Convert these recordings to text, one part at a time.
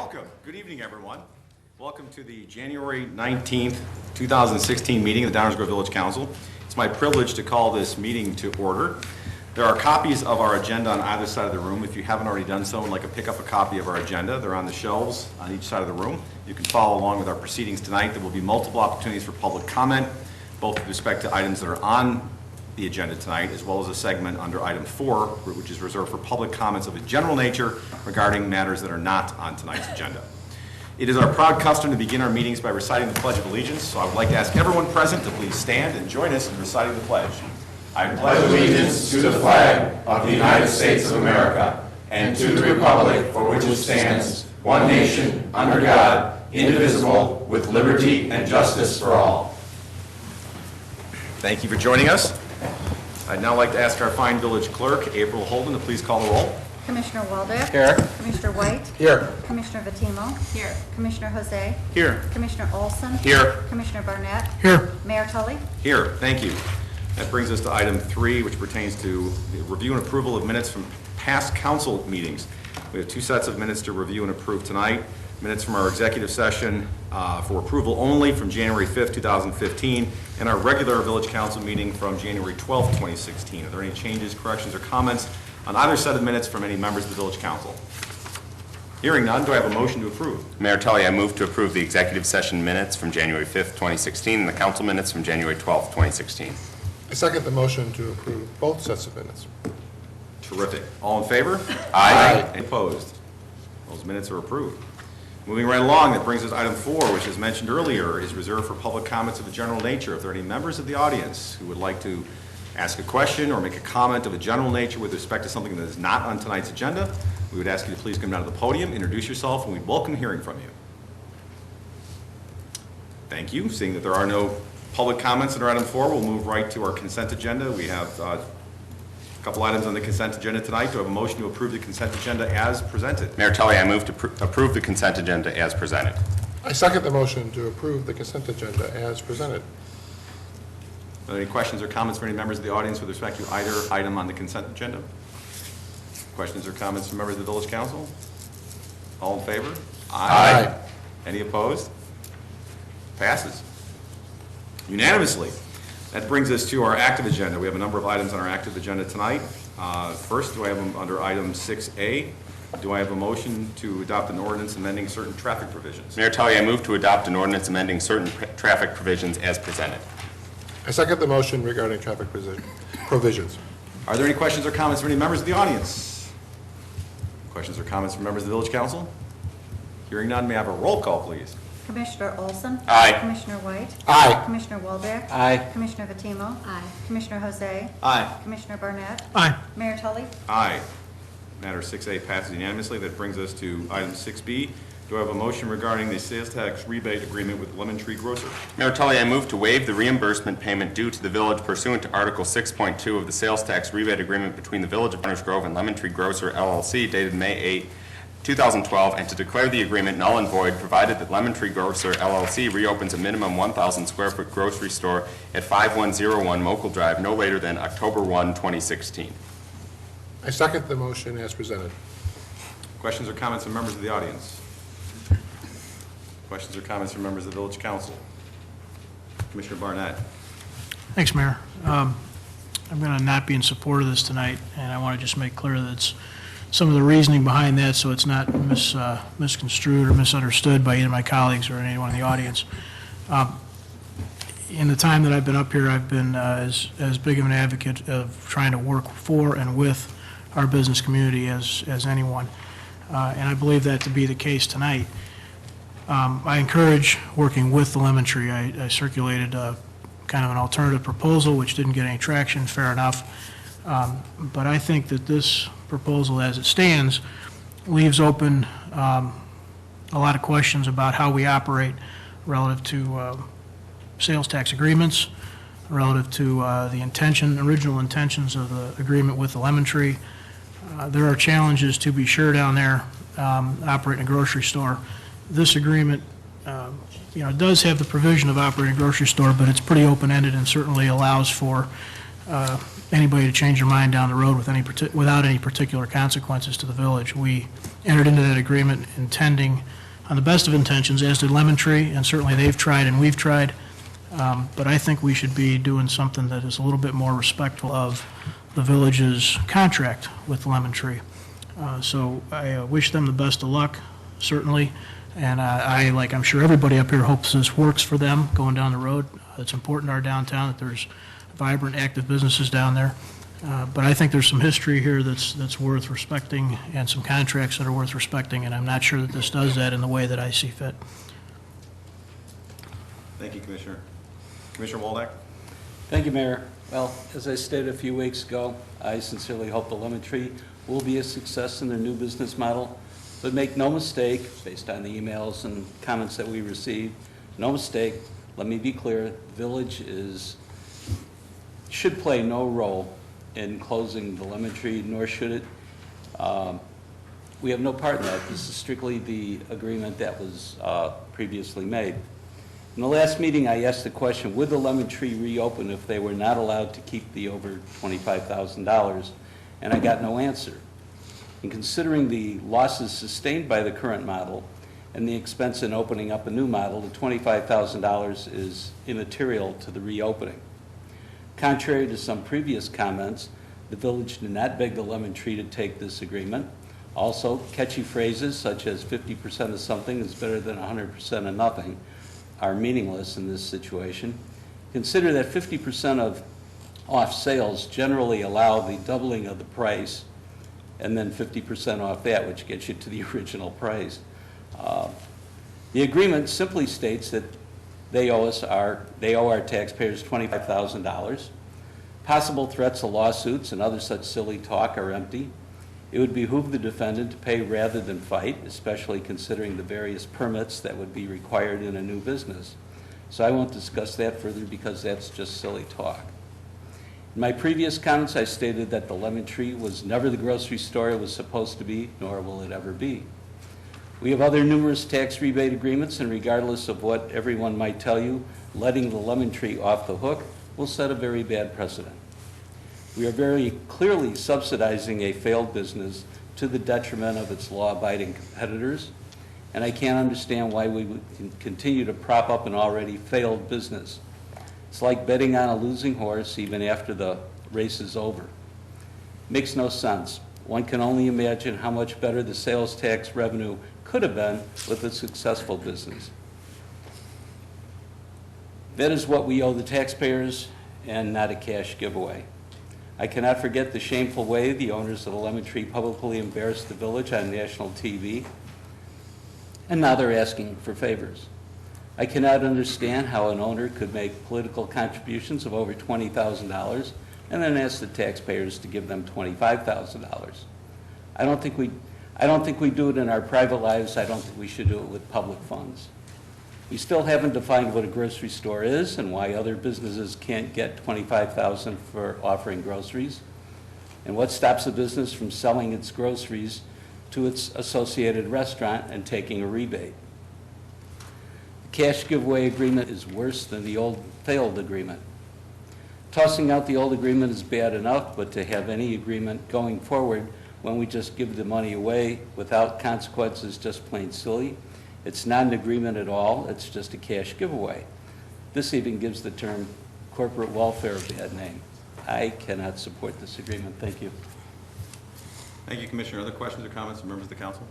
Welcome. Good evening, everyone. Welcome to the January 19th, 2016 meeting of the Downers Grove Village Council. It's my privilege to call this meeting to order. There are copies of our agenda on either side of the room. If you haven't already done so and like to pick up a copy of our agenda, they're on the shelves on each side of the room. You can follow along with our proceedings tonight. There will be multiple opportunities for public comment, both with respect to items that are on the agenda tonight, as well as a segment under item 4, which is reserved for public comments of a general nature regarding matters that are not on tonight's agenda. It is our proud custom to begin our meetings by reciting the Pledge of Allegiance, so I would like to ask everyone present to please stand and join us in reciting the pledge. I pledge allegiance to the flag of the United States of America and to the republic for which it stands, one nation, under God, indivisible, with liberty and justice for all. Thank you for joining us. I'd now like to ask our fine village clerk, April Holden, to please call the roll. Commissioner Waldeck. Here. Commissioner White. Here. Commissioner Vitimo. Here. Commissioner Jose. Here. Commissioner Olson. Here. Commissioner Barnett. Here. Mayor Tully. Here. Thank you. That brings us to item 3, which pertains to the review and approval of minutes from past council meetings. We have 2 sets of minutes to review and approve tonight. Minutes from our executive session for approval only from January 5th, 2015, and our regular village council meeting from January 12th, 2016. Are there any changes, corrections, or comments on either set of minutes from any members of the village council? Hearing none, do I have a motion to approve? Mayor Tully, I move to approve the executive session minutes from January 5th, 2016, and the council minutes from January 12th, 2016. I second the motion to approve both sets of minutes. Terrific. All in favor? Aye. Any opposed? Those minutes are approved. Moving right along, that brings us to item 4, which, as mentioned earlier, is reserved for public comments of a general nature. If there are any members of the audience who would like to ask a question or make a comment of a general nature with respect to something that is not on tonight's agenda, we would ask you to please come down to the podium, introduce yourself, and we welcome hearing from you. Thank you. Seeing that there are no public comments under item 4, we'll move right to our consent agenda. We have a couple items on the consent agenda tonight. Do I have a motion to approve the consent agenda as presented? Mayor Tully, I move to approve the consent agenda as presented. I second the motion to approve the consent agenda as presented. Are there any questions or comments from any members of the audience with respect to either item on the consent agenda? Questions or comments from members of the village council? All in favor? Aye. Any opposed? Passes unanimously. That brings us to our active agenda. We have a number of items on our active agenda tonight. First, do I have them under item 6A? Do I have a motion to adopt an ordinance amending certain traffic provisions? Mayor Tully, I move to adopt an ordinance amending certain traffic provisions as presented. I second the motion regarding traffic provisions. Are there any questions or comments from any members of the audience? Questions or comments from members of the village council? Hearing none, may I have a roll call, please? Commissioner Olson. Aye. Commissioner White. Aye. Commissioner Waldeck. Aye. Commissioner Vitimo. Aye. Commissioner Jose. Aye. Commissioner Barnett. Aye. Mayor Tully. Aye. Matter 6A passes unanimously. That brings us to item 6B. Do I have a motion regarding the sales tax rebate agreement with Lemon Tree Grocer? Mayor Tully, I move to waive the reimbursement payment due to the village pursuant to Article 6.2 of the sales tax rebate agreement between the Village of Downers Grove and Lemon Tree Grocer, LLC, dated May 8, 2012, and to declare the agreement null and void, provided that Lemon Tree Grocer, LLC reopens a minimum 1,000 square foot grocery store at 5101 Mokel Drive no later than October 1, 2016. I second the motion as presented. Questions or comments from members of the audience? Questions or comments from members of the village council? Commissioner Barnett. Thanks, Mayor. I'm going to not be in support of this tonight, and I want to just make clear that it's some of the reasoning behind that so it's not misconstrued or misunderstood by either my colleagues or anyone in the audience. In the time that I've been up here, I've been as big of an advocate of trying to work for and with our business community as anyone, and I believe that to be the case tonight. I encourage working with the Lemon Tree. I circulated kind of an alternative proposal which didn't get any traction, fair enough, but I think that this proposal as it stands leaves open a lot of questions about how we operate relative to sales tax agreements, relative to the original intentions of the agreement with the Lemon Tree. There are challenges to be sure down there operating a grocery store. This agreement does have the provision of operating a grocery store, but it's pretty open-ended and certainly allows for anybody to change their mind down the road without any particular consequences to the village. We entered into that agreement intending, on the best of intentions, as did Lemon Tree, and certainly they've tried and we've tried, but I think we should be doing something that is a little bit more respectful of the village's contract with Lemon Tree. So I wish them the best of luck, certainly, and I, like I'm sure everybody up here, hopes this works for them going down the road. It's important to our downtown that there's vibrant, active businesses down there. But I think there's some history here that's worth respecting and some contracts that are worth respecting, and I'm not sure that this does that in the way that I see fit. Thank you, Commissioner. Commissioner Waldeck? Thank you, Mayor. Well, as I stated a few weeks ago, I sincerely hope the Lemon Tree will be a success in their new business model. But make no mistake, based on the emails and comments that we received, no mistake, let me be clear, the village should play no role in closing the Lemon Tree, nor should it. We have no part in that. This is strictly the agreement that was previously made. In the last meeting, I asked the question, would the Lemon Tree reopen if they were not allowed to keep the over $25,000? And I got no answer. And considering the losses sustained by the current model and the expense in opening up a new model, the $25,000 is immaterial to the reopening. Contrary to some previous comments, the village did not beg the Lemon Tree to take this agreement. Also, catchy phrases such as 50% of something is better than 100% of nothing are meaningless in this situation. Consider that 50% of off sales generally allow the doubling of the price and then 50% off that, which gets you to the original price. The agreement simply states that they owe our taxpayers $25,000. Possible threats of lawsuits and other such silly talk are empty. It would behoove the defendant to pay rather than fight, especially considering the various permits that would be required in a new business. So I won't discuss that further because that's just silly talk. In my previous comments, I stated that the Lemon Tree was never the grocery store it was supposed to be, nor will it ever be. We have other numerous tax rebate agreements, and regardless of what everyone might tell you, letting the Lemon Tree off the hook will set a very bad precedent. We are very clearly subsidizing a failed business to the detriment of its law-abiding competitors, and I can't understand why we would continue to prop up an already failed business. It's like betting on a losing horse even after the race is over. Makes no sense. One can only imagine how much better the sales tax revenue could have been with a successful business. That is what we owe the taxpayers and not a cash giveaway. I cannot forget the shameful way the owners of the Lemon Tree publicly embarrassed the village on national TV, and now they're asking for favors. I cannot understand how an owner could make political contributions of over $20,000 and then ask the taxpayers to give them $25,000. I don't think we do it in our private lives. I don't think we should do it with public funds. We still haven't defined what a grocery store is and why other businesses can't get $25,000 for offering groceries, and what stops a business from selling its groceries to its associated restaurant and taking a rebate. The cash giveaway agreement is worse than the old failed agreement. Tossing out the old agreement is bad enough, but to have any agreement going forward when we just give the money away without consequences is just plain silly. It's not an agreement at all. It's just a cash giveaway. This even gives the term corporate welfare a bad name. I cannot support this agreement. Thank you. Thank you, Commissioner. Other questions or comments from members of the council?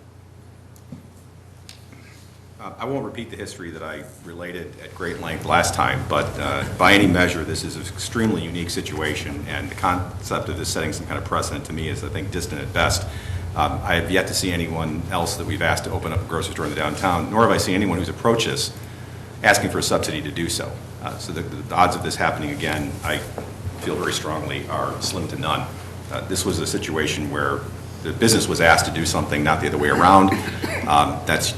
I won't repeat the history that I related at great length last time, but by any measure, this is an extremely unique situation, and the concept of this setting some kind of precedent to me is, I think, distant at best. I have yet to see anyone else that we've asked to open up a grocery store in the downtown, nor have I seen anyone who's approached us asking for a subsidy to do so. So the odds of this happening again, I feel very strongly, are slim to none. This was a situation where the business was asked to do something, not the other way around. That's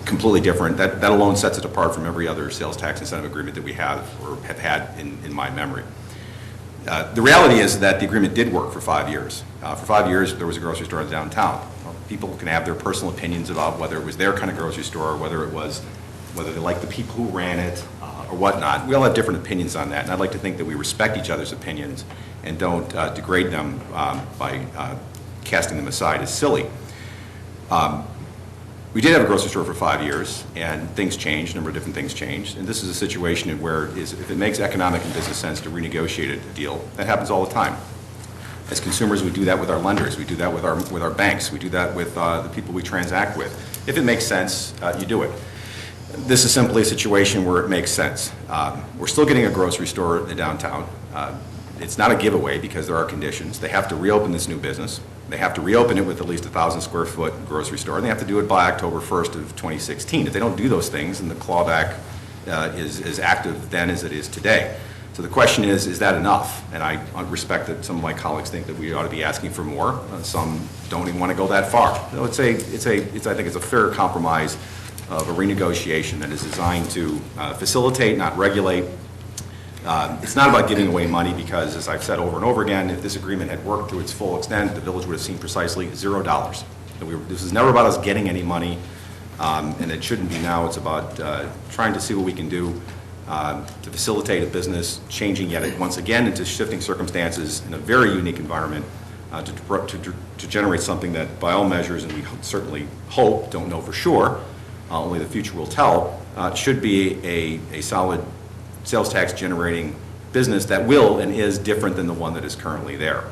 completely different. That alone sets it apart from every other sales tax incentive agreement that we have or have had in my memory. The reality is that the agreement did work for 5 years. For 5 years, there was a grocery store in downtown. People can have their personal opinions about whether it was their kind of grocery store, or whether they liked the people who ran it, or whatnot. We all have different opinions on that, and I'd like to think that we respect each other's opinions and don't degrade them by casting them aside as silly. We did have a grocery store for 5 years, and things changed, a number of different things changed, and this is a situation where if it makes economic and business sense to renegotiate a deal, that happens all the time. As consumers, we do that with our lenders, we do that with our banks, we do that with the people we transact with. If it makes sense, you do it. This is simply a situation where it makes sense. We're still getting a grocery store in downtown. It's not a giveaway because there are conditions. They have to reopen this new business. They have to reopen it with at least 1,000 square foot grocery store, and they have to do it by October 1st of 2016. If they don't do those things, then the clawback is as active then as it is today. So the question is that enough? And I respect that some of my colleagues think that we ought to be asking for more. Some don't even want to go that far. So I think it's a fair compromise of a renegotiation that is designed to facilitate, not regulate. It's not about giving away money because, as I've said over and over again, if this agreement had worked to its full extent, the village would have seen precisely $0. This is never about us getting any money, and it shouldn't be now. It's about trying to see what we can do to facilitate a business changing yet once again into shifting circumstances in a very unique environment to generate something that, by all measures, and we certainly hope, don't know for sure, only the future will tell, should be a solid sales tax generating business that will and is different than the one that is currently there.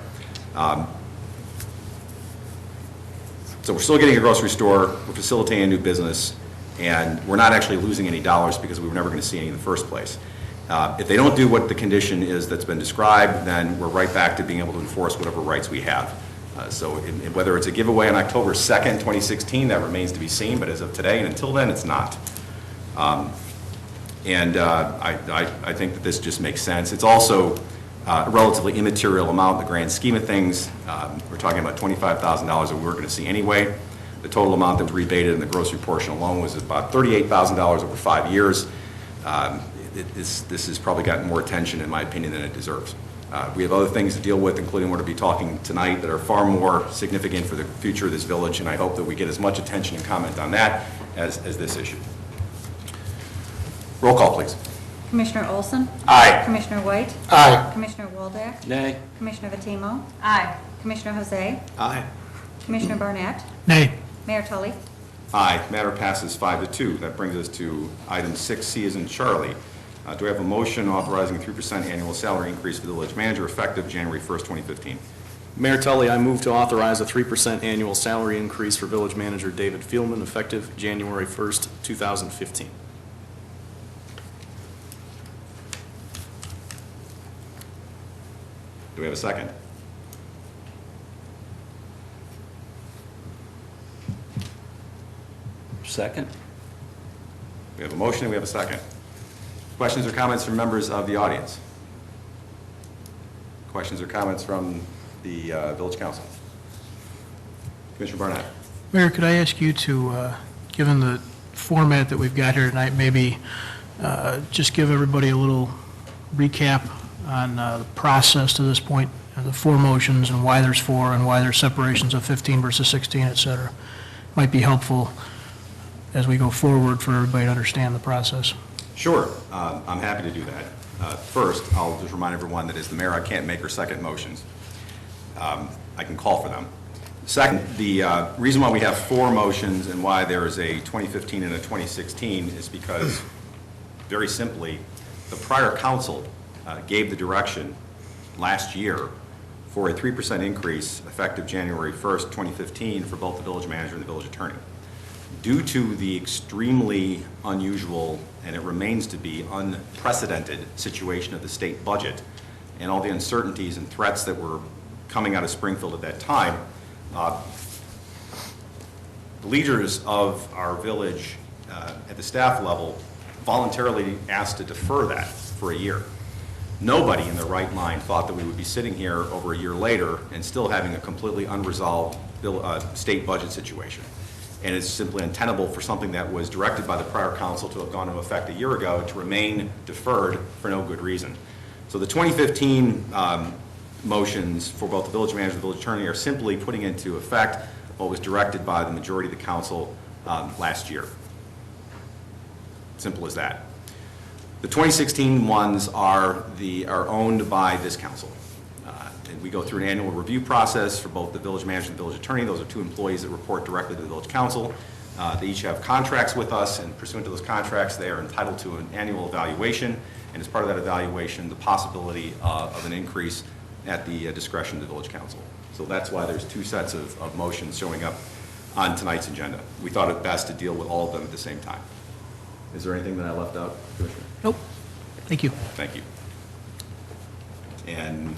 So we're still getting a grocery store, we're facilitating a new business, and we're not actually losing any dollars because we were never going to see any in the first place. If they don't do what the condition is that's been described, then we're right back to being able to enforce whatever rights we have. So whether it's a giveaway on October 2nd, 2016, that remains to be seen, but as of today and until then, it's not. I think that this just makes sense. It's also a relatively immaterial amount in the grand scheme of things. We're talking about $25,000 that we were going to see anyway. The total amount that was rebated in the grocery portion alone was about $38,000 over 5 years. This has probably gotten more attention, in my opinion, than it deserves. We have other things to deal with, including what we'll be talking tonight, that are far more significant for the future of this village, and I hope that we get as much attention and comment on that as this issue. Roll call, please. Commissioner Olson? Aye. Commissioner White? Aye. Commissioner Waldeck? Nay. Commissioner Vatimo? Aye. Commissioner Jose? Aye. Commissioner Barnett? Nay. Mayor Tully? Aye. Matter passes 5-2. That brings us to item 6C as in Charlie. Do I have a motion authorizing a 3% annual salary increase for the village manager effective January 1st, 2015? Mayor Tully, I move to authorize a 3% annual salary increase for village manager David Fielman effective January 1st, 2015. Do we have a second? Second? We have a motion, we have a second. Questions or comments from members of the audience? Questions or comments from the village council? Commissioner Barnett. Mayor, could I ask you to, given the format that we've got here tonight, maybe just give everybody a little recap on the process to this point, the 4 motions and why there's 4 and why there's separations of 15 versus 16, et cetera. Might be helpful as we go forward for everybody to understand the process. Sure, I'm happy to do that. First, I'll just remind everyone that as the mayor, I can't make or second motions. I can call for them. Second, the reason why we have 4 motions and why there is a 2015 and a 2016 is because, very simply, the prior council gave the direction last year for a 3% increase effective January 1st, 2015 for both the village manager and the village attorney. Due to the extremely unusual, and it remains to be unprecedented situation of the state budget and all the uncertainties and threats that were coming out of Springfield at that time, the leaders of our village at the staff level voluntarily asked to defer that for a year. Nobody in their right mind thought that we would be sitting here over a year later and still having a completely unresolved state budget situation. And it's simply untenable for something that was directed by the prior council to have gone into effect a year ago to remain deferred for no good reason. So the 2015 motions for both the village manager and the village attorney are simply putting into effect what was directed by the majority of the council last year. Simple as that. The 2016 ones are owned by this council. And we go through an annual review process for both the village manager and the village attorney. Those are two employees that report directly to the village council. They each have contracts with us, and pursuant to those contracts, they are entitled to an annual evaluation, and as part of that evaluation, the possibility of an increase at the discretion of the village council. So that's why there's two sets of motions showing up on tonight's agenda. We thought it best to deal with all of them at the same time. Is there anything that I left out, Commissioner? Nope. Thank you. Thank you. And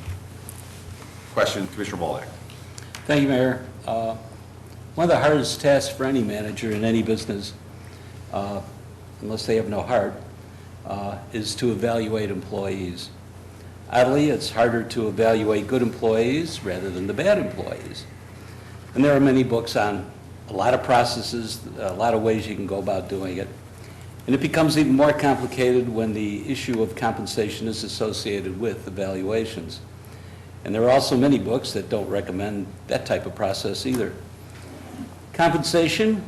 question, Commissioner Waldeck. Thank you, Mayor. One of the hardest tasks for any manager in any business, unless they have no heart, is to evaluate employees. Oddly, it's harder to evaluate good employees rather than the bad employees. And there are many books on a lot of processes, a lot of ways you can go about doing it. And it becomes even more complicated when the issue of compensation is associated with evaluations. And there are also many books that don't recommend that type of process either. Compensation,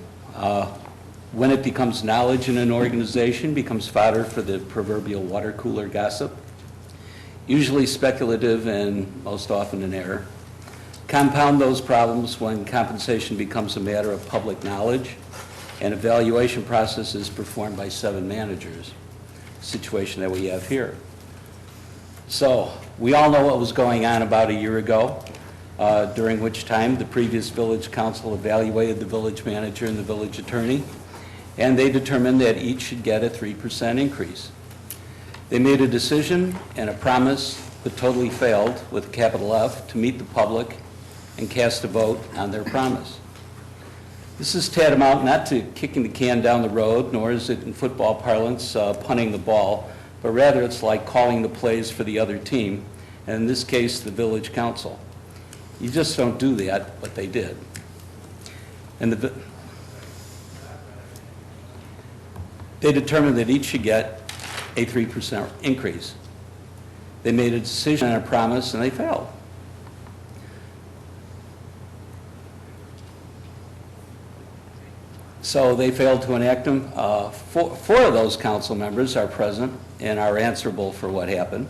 when it becomes knowledge in an organization, becomes fodder for the proverbial water cooler gossip, usually speculative and most often in error. Compound those problems when compensation becomes a matter of public knowledge and evaluation process is performed by 7 managers, situation that we have here. So we all know what was going on about a year ago, during which time the previous village council evaluated the village manager and the village attorney, and they determined that each should get a 3% increase. They made a decision and a promise that totally failed, with a capital F, to meet the public and cast a vote on their promise. This is tantamount not to kicking the can down the road, nor is it in football parlance punting the ball, but rather it's like calling the plays for the other team, and in this case, the village council. You just don't do that, but they did. And they determined that each should get a 3% increase. They made a decision and a promise, and they failed. So they failed to enact them. Four of those council members are present and are answerable for what happened.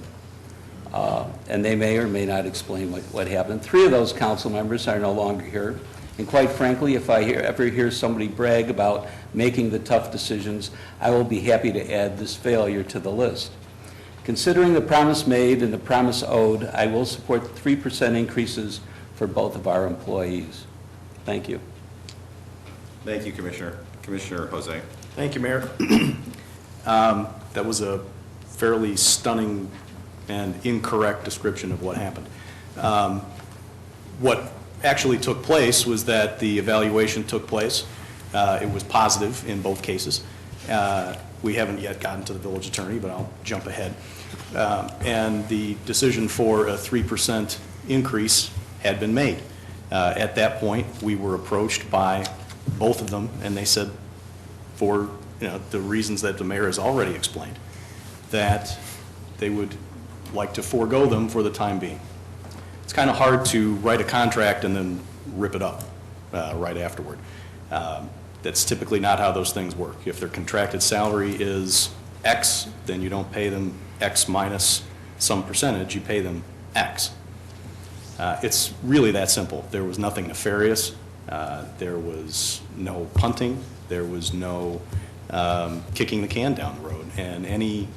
And they may or may not explain what happened. 3 of those council members are no longer here. And quite frankly, if I ever hear somebody brag about making the tough decisions, I will be happy to add this failure to the list. Considering the promise made and the promise owed, I will support 3% increases for both of our employees. Thank you. Thank you, Commissioner. Commissioner Jose. Thank you, Mayor. That was a fairly stunning and incorrect description of what happened. What actually took place was that the evaluation took place. It was positive in both cases. We haven't yet gotten to the village attorney, but I'll jump ahead. And the decision for a 3% increase had been made. At that point, we were approached by both of them, and they said, for the reasons that the mayor has already explained, that they would like to forego them for the time being. It's kind of hard to write a contract and then rip it up right afterward. That's typically not how those things work. If their contracted salary is X, then you don't pay them X minus some percentage, you pay them X. It's really that simple. There was nothing nefarious. There was no punting. There was no kicking the can down the road. And any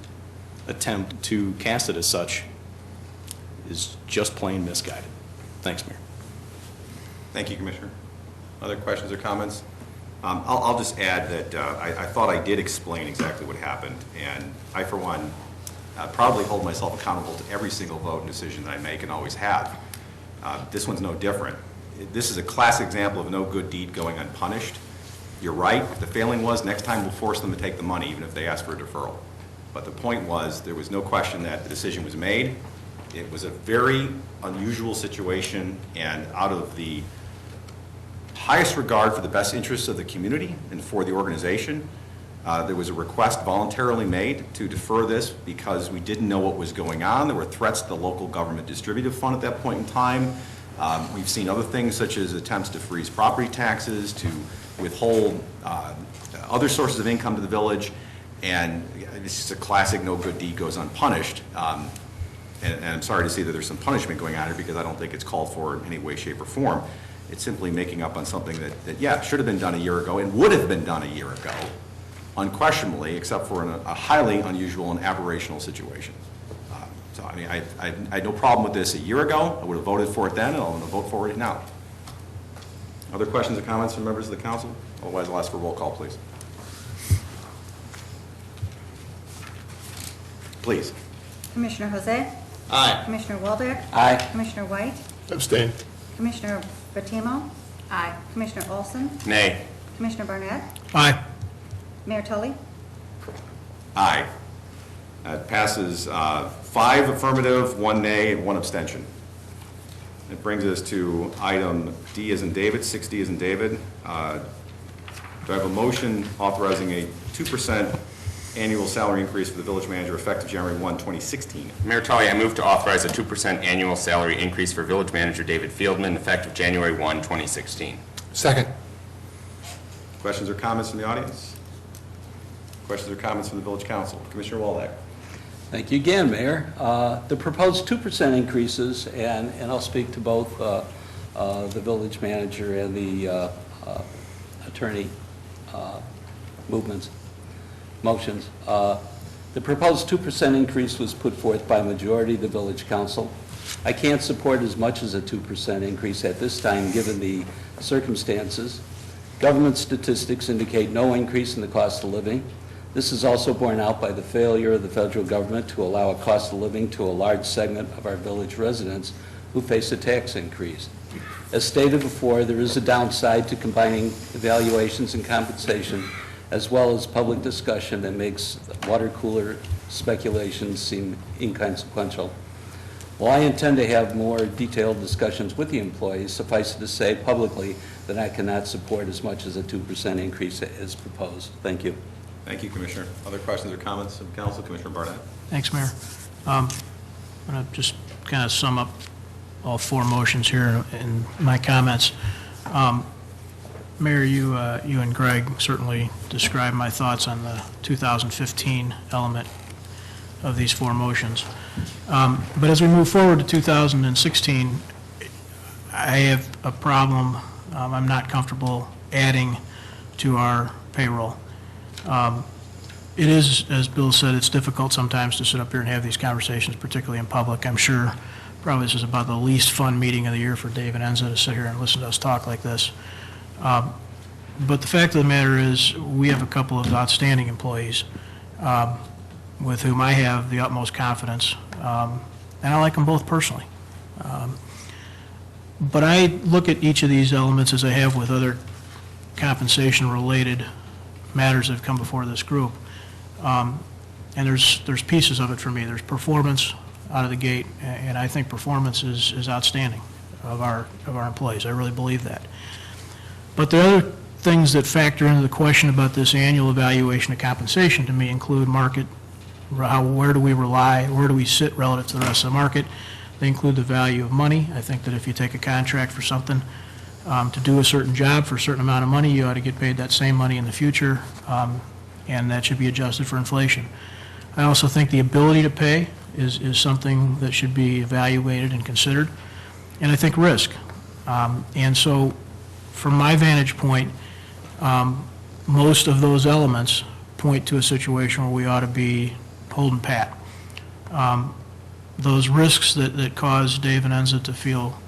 attempt to cast it as such is just plain misguided. Thanks, Mayor. Thank you, Commissioner. Other questions or comments? I'll just add that I thought I did explain exactly what happened, and I, for one, proudly hold myself accountable to every single vote and decision that I make and always have. This one's no different. This is a classic example of no good deed going unpunished. You're right. The failing was next time we'll force them to take the money, even if they ask for a deferral. But the point was there was no question that the decision was made. It was a very unusual situation, and out of the highest regard for the best interests of the community and for the organization, there was a request voluntarily made to defer this because we didn't know what was going on. There were threats to the local government distributive fund at that point in time. We've seen other things such as attempts to freeze property taxes, to withhold other sources of income to the village. And it's just a classic no good deed goes unpunished. And I'm sorry to see that there's some punishment going on here because I don't think it's called for in any way, shape, or form. It's simply making up on something that yeah, should have been done a year ago and would have been done a year ago, unquestionably, except for in a highly unusual and aberrational situation. So, I mean, I had no problem with this a year ago. I would have voted for it then, and I'm going to vote for it now. Other questions or comments from members of the council? Otherwise, I'll ask for a roll call, please. Please. Commissioner Jose? Aye. Commissioner Waldeck? Aye. Commissioner White? Abstain. Commissioner Fatimo? Aye. Commissioner Olson? Nay. Commissioner Barnett? Aye. Mayor Tully? Aye. That passes 5 affirmative, 1 nay, and 1 abstention. It brings us to item D as in David, 6D as in David. Do I have a motion authorizing a 2% annual salary increase for the village manager effective January 1, 2016? Mayor Tully, I move to authorize a 2% annual salary increase for village manager David Fieldman effective January 1, 2016. Second. Questions or comments from the audience? Questions or comments from the village council? Commissioner Waldeck. Thank you again, Mayor. The proposed 2% increases, and I'll speak to both the village manager and the attorney motions. The proposed 2% increase was put forth by majority of the village council. I can't support as much as a 2% increase at this time, given the circumstances. Government statistics indicate no increase in the cost of living. This is also borne out by the failure of the federal government to allow a cost of living to a large segment of our village residents who face a tax increase. As stated before, there is a downside to combining evaluations and compensation, as well as public discussion that makes water cooler speculations seem inconsequential. While I intend to have more detailed discussions with the employees, suffice it to say publicly that I cannot support as much as a 2% increase as proposed. Thank you. Thank you, Commissioner. Other questions or comments from council? Commissioner Barnett. Thanks, Mayor. I'm going to just kind of sum up all 4 motions here in my comments. Mayor, you and Greg certainly described my thoughts on the 2015 element of these 4 motions. But as we move forward to 2016, I have a problem. I'm not comfortable adding to our payroll. It is, as Bill said, it's difficult sometimes to sit up here and have these conversations, particularly in public. I'm sure probably this is about the least fun meeting of the year for Dave and Enza to sit here and listen to us talk like this. But the fact of the matter is, we have a couple of outstanding employees with whom I have the utmost confidence, and I like them both personally. But I look at each of these elements as I have with other compensation-related matters that have come before this group. And there's pieces of it for me. There's performance out of the gate, and I think performance is outstanding of our employees. I really believe that. But the other things that factor into the question about this annual evaluation of compensation to me include market, where do we rely, where do we sit relative to the rest of the market. They include the value of money. I think that if you take a contract for something, to do a certain job for a certain amount of money, you ought to get paid that same money in the future, and that should be adjusted for inflation. I also think the ability to pay is something that should be evaluated and considered, and I think risk. And so from my vantage point, most of those elements point to a situation where we ought to be holding pat. Those risks that caused Dave and Enza to feel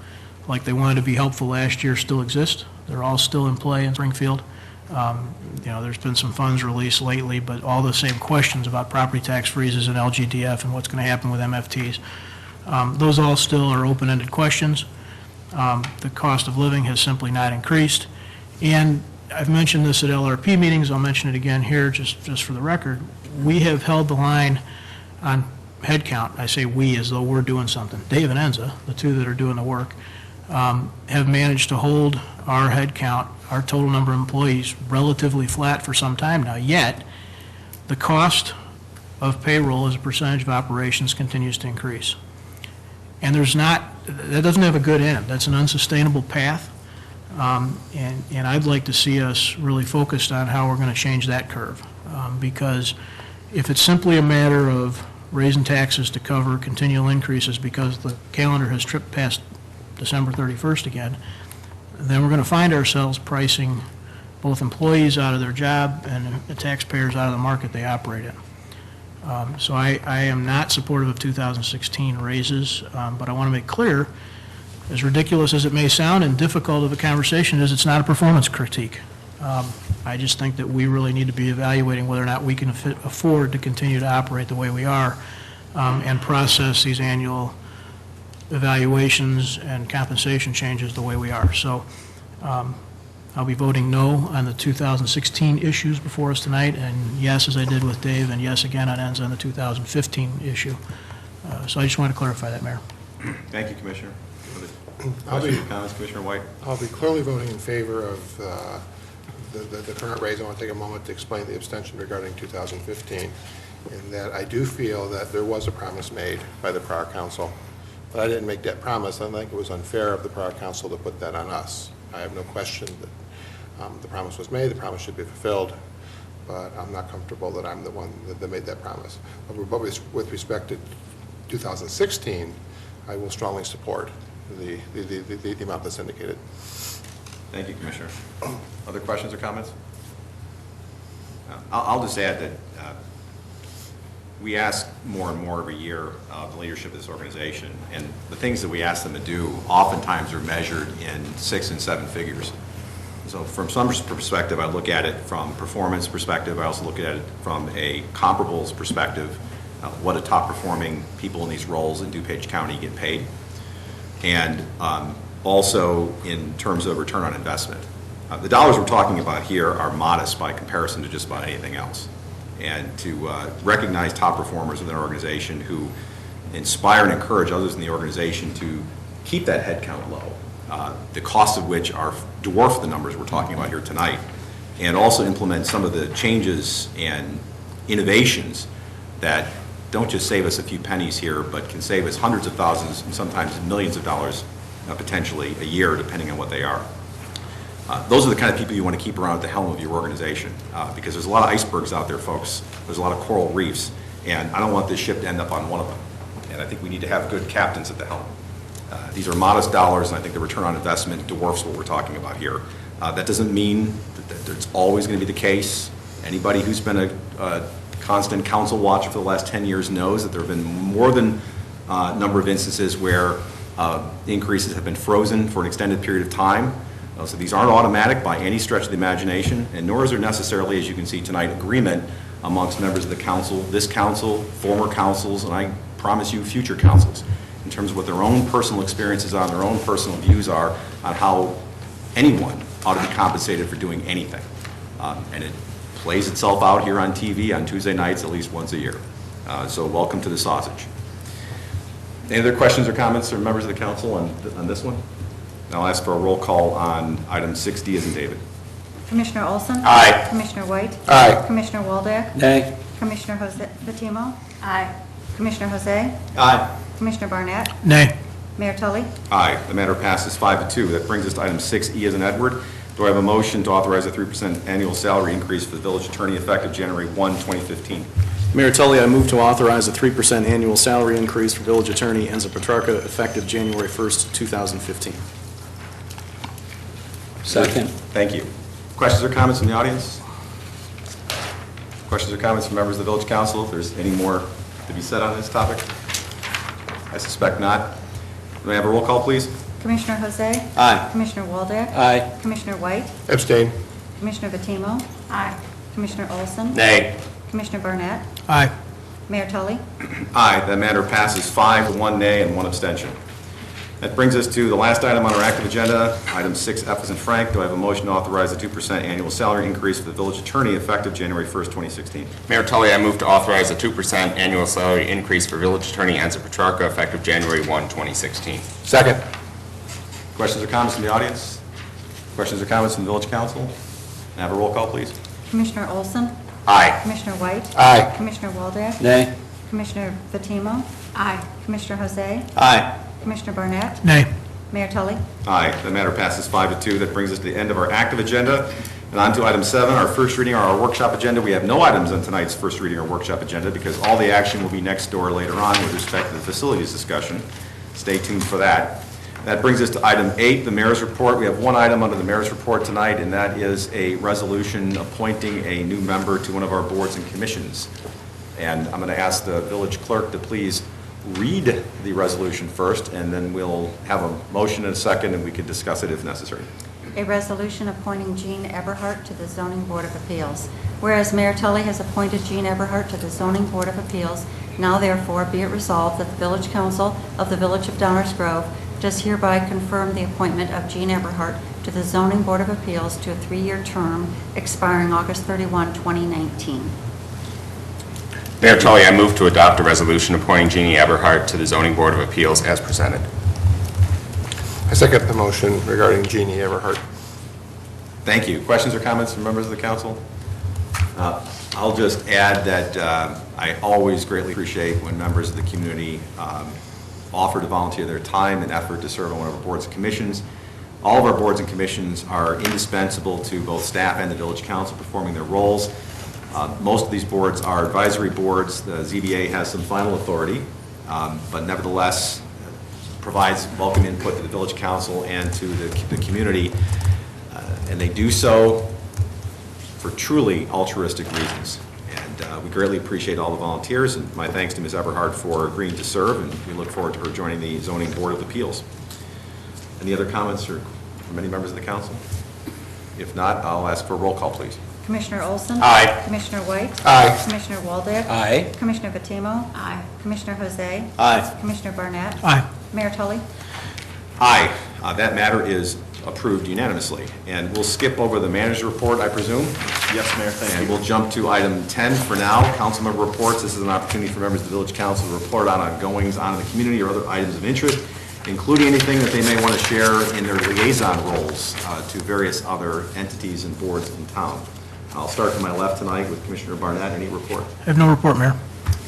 like they wanted to be helpful last year still exist. They're all still in play in Springfield. There's been some funds released lately, but all the same questions about property tax freezes and LGDF and what's going to happen with MFTs, those all still are open-ended questions. The cost of living has simply not increased. And I've mentioned this at LRP meetings. I'll mention it again here just for the record. We have held the line on headcount. I say we as though we're doing something. Dave and Enza, the two that are doing the work, have managed to hold our headcount, our total number of employees, relatively flat for some time now. Yet, the cost of payroll as a percentage of operations continues to increase. And that doesn't have a good end. That's an unsustainable path. And I'd like to see us really focused on how we're going to change that curve. Because If it's simply a matter of raising taxes to cover continual increases because the calendar has tripped past December 31st again, then we're going to find ourselves pricing both employees out of their job and the taxpayers out of the market they operate in. So I am not supportive of 2016 raises, but I want to make clear, as ridiculous as it may sound and difficult of a conversation as it's not a performance critique. I just think that we really need to be evaluating whether or not we can afford to continue to operate the way we are and process these annual evaluations and compensation changes the way we are. So I'll be voting no on the 2016 issues before us tonight, and yes, as I did with Dave, and yes again on ends on the 2015 issue. So I just want to clarify that, Mayor. Thank you, Commissioner. I'll be- Questions or comments, Commissioner White? I'll be clearly voting in favor of the current raise. I want to take a moment to explain the abstention regarding 2015, in that I do feel that there was a promise made by the prior council, but I didn't make that promise. I think it was unfair of the prior council to put that on us. I have no question that the promise was made, the promise should be fulfilled, but I'm not comfortable that I'm the one that made that promise. But with respect to 2016, I will strongly support the amount that's indicated. Thank you, Commissioner. Other questions or comments? I'll just add that we ask more and more every year the leadership of this organization, and the things that we ask them to do oftentimes are measured in 6 and 7 figures. So from some perspective, I look at it from performance perspective. I also look at it from a comparables perspective, what a top-performing people in these roles in DuPage County get paid, and also in terms of return on investment. The dollars we're talking about here are modest by comparison to just about anything else. And to recognize top performers within our organization who inspire and encourage others in the organization to keep that headcount low, the costs of which are dwarf the numbers we're talking about here tonight, and also implement some of the changes and innovations that don't just save us a few pennies here, but can save us hundreds of thousands and sometimes millions of dollars potentially a year, depending on what they are. Those are the kind of people you want to keep around at the helm of your organization, because there's a lot of icebergs out there, folks. There's a lot of coral reefs, and I don't want this ship to end up on one of them. And I think we need to have good captains at the helm. These are modest dollars, and I think the return on investment dwarfs what we're talking about here. That doesn't mean that it's always going to be the case. Anybody who's been a constant council watcher for the last 10 years knows that there have been more than a number of instances where increases have been frozen for an extended period of time. So these aren't automatic by any stretch of the imagination, and nor is there necessarily, as you can see tonight, agreement amongst members of the council, this council, former councils, and I promise you future councils, in terms of what their own personal experiences are, their own personal views are on how anyone ought to be compensated for doing anything. And it plays itself out here on TV on Tuesday nights at least once a year. So welcome to the sausage. Any other questions or comments from members of the council on this one? I'll ask for a roll call on item 6D as in David. Commissioner Olson? Aye. Commissioner White? Aye. Commissioner Waldeck? Nay. Commissioner Fatimo? Aye. Commissioner Jose? Aye. Commissioner Barnett? Nay. Mayor Tully? Aye. The matter passes 5-2. That brings us to item 6E as in Edward. Do I have a motion to authorize a 3% annual salary increase for the village attorney effective January 1, 2015? Mayor Tully, I move to authorize a 3% annual salary increase for village attorney Enza Petrarca effective January 1st, 2015. Second. Thank you. Questions or comments from the audience? Questions or comments from members of the village council? If there's any more to be said on this topic? I suspect not. May I have a roll call, please? Commissioner Jose? Aye. Commissioner Waldeck? Aye. Commissioner White? Abstain. Commissioner Fatimo? Aye. Commissioner Olson? Nay. Commissioner Barnett? Aye. Mayor Tully? Aye. That matter passes 5, 1 nay, and 1 abstention. That brings us to the last item on our active agenda, item 6F as in Frank. Do I have a motion to authorize a 2% annual salary increase for the village attorney effective January 1st, 2016? Mayor Tully, I move to authorize a 2% annual salary increase for village attorney Enza Petrarca effective January 1, 2016. Second. Questions or comments from the audience? Questions or comments from the village council? May I have a roll call, please? Commissioner Olson? Aye. Commissioner White? Aye. Commissioner Waldeck? Nay. Commissioner Fatimo? Aye. Commissioner Jose? Aye. Commissioner Barnett? Nay. Mayor Tully? Aye. The matter passes 5-2. That brings us to the end of our active agenda. And on to item 7, our first reading or our workshop agenda. We have no items on tonight's first reading or workshop agenda because all the action will be next door later on with respect to the facilities discussion. Stay tuned for that. That brings us to item 8, the mayor's report. We have one item under the mayor's report tonight, and that is a resolution appointing a new member to one of our boards and commissions. And I'm going to ask the village clerk to please read the resolution first, and then we'll have a motion in a second, and we can discuss it if necessary. A resolution appointing Jean Eberhardt to the Zoning Board of Appeals. Whereas Mayor Tully has appointed Jean Eberhardt to the Zoning Board of Appeals, now therefore be it resolved that the Village Council of the Village of Downers Grove does hereby confirm the appointment of Jean Eberhardt to the Zoning Board of Appeals to a 3-year term expiring August 31, 2019. Mayor Tully, I move to adopt a resolution appointing Jeannie Eberhardt to the Zoning Board of Appeals as presented. I second the motion regarding Jeannie Eberhardt. Thank you. Questions or comments from members of the council? I'll just add that I always greatly appreciate when members of the community offer to volunteer their time and effort to serve on one of our boards and commissions. All of our boards and commissions are indispensable to both staff and the village council performing their roles. Most of these boards are advisory boards. The ZBA has some final authority, but nevertheless provides welcome input to the village council and to the community, and they do so for truly altruistic reasons. And we greatly appreciate all the volunteers, and my thanks to Ms. Eberhardt for agreeing to serve, and we look forward to her joining the Zoning Board of Appeals. Any other comments from any members of the council? If not, I'll ask for a roll call, please. Commissioner Olson? Aye. Commissioner White? Aye. Commissioner Waldeck? Aye. Commissioner Fatimo? Aye. Commissioner Jose? Aye. Commissioner Barnett? Aye. Mayor Tully? Aye. That matter is approved unanimously. And we'll skip over the manager's report, I presume? Yes, Mayor, thank you. And we'll jump to item 10 for now, council member reports. This is an opportunity for members of the village council to report on goings on in the community or other items of interest, including anything that they may want to share in their liaison roles to various other entities and boards in town. I'll start to my left tonight with Commissioner Barnett. Any report? I have no report, Mayor.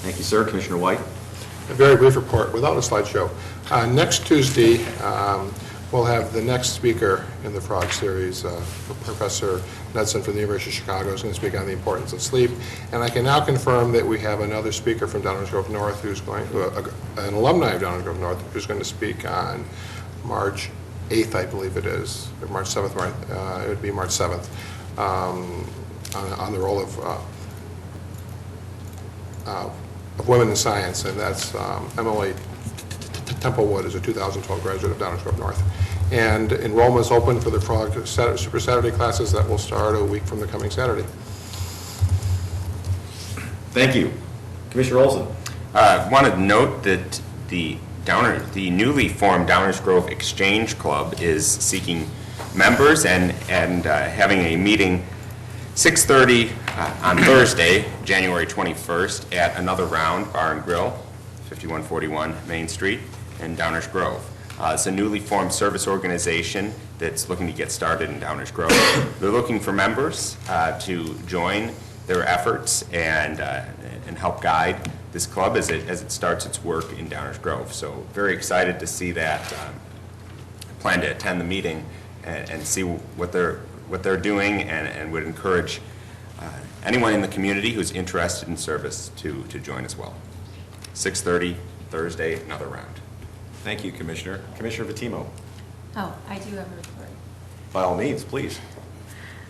Thank you, sir. Commissioner White? A very brief report without a slideshow. Next Tuesday, we'll have the next speaker in the Frog Series, Professor Knudsen from the University of Chicago is going to speak on the importance of sleep. And I can now confirm that we have another speaker from Downers Grove North who's going, an alumni of Downers Grove North, who's going to speak on March 8th, I believe it is, or March 7th, it would be March 7th, on the role of women in science, and that's Emily Templewood is a 2012 graduate of Downers Grove North. And enrollment is open for the Frog Super Saturday classes that will start a week from the coming Saturday. Thank you. Commissioner Olson? I wanted to note that the newly formed Downers Grove Exchange Club is seeking members and having a meeting 6:30 on Thursday, January 21st, at Another Round Bar and Grill, 5141 Main Street in Downers Grove. It's a newly formed service organization that's looking to get started in Downers Grove. They're looking for members to join their efforts and help guide this club as it starts its work in Downers Grove. So very excited to see that. Plan to attend the meeting and see what they're doing, and would encourage anyone in the community who's interested in service to join as well. 6:30 Thursday, Another Round. Thank you, Commissioner. Commissioner Fatimo? Oh, I do have a report. By all means, please.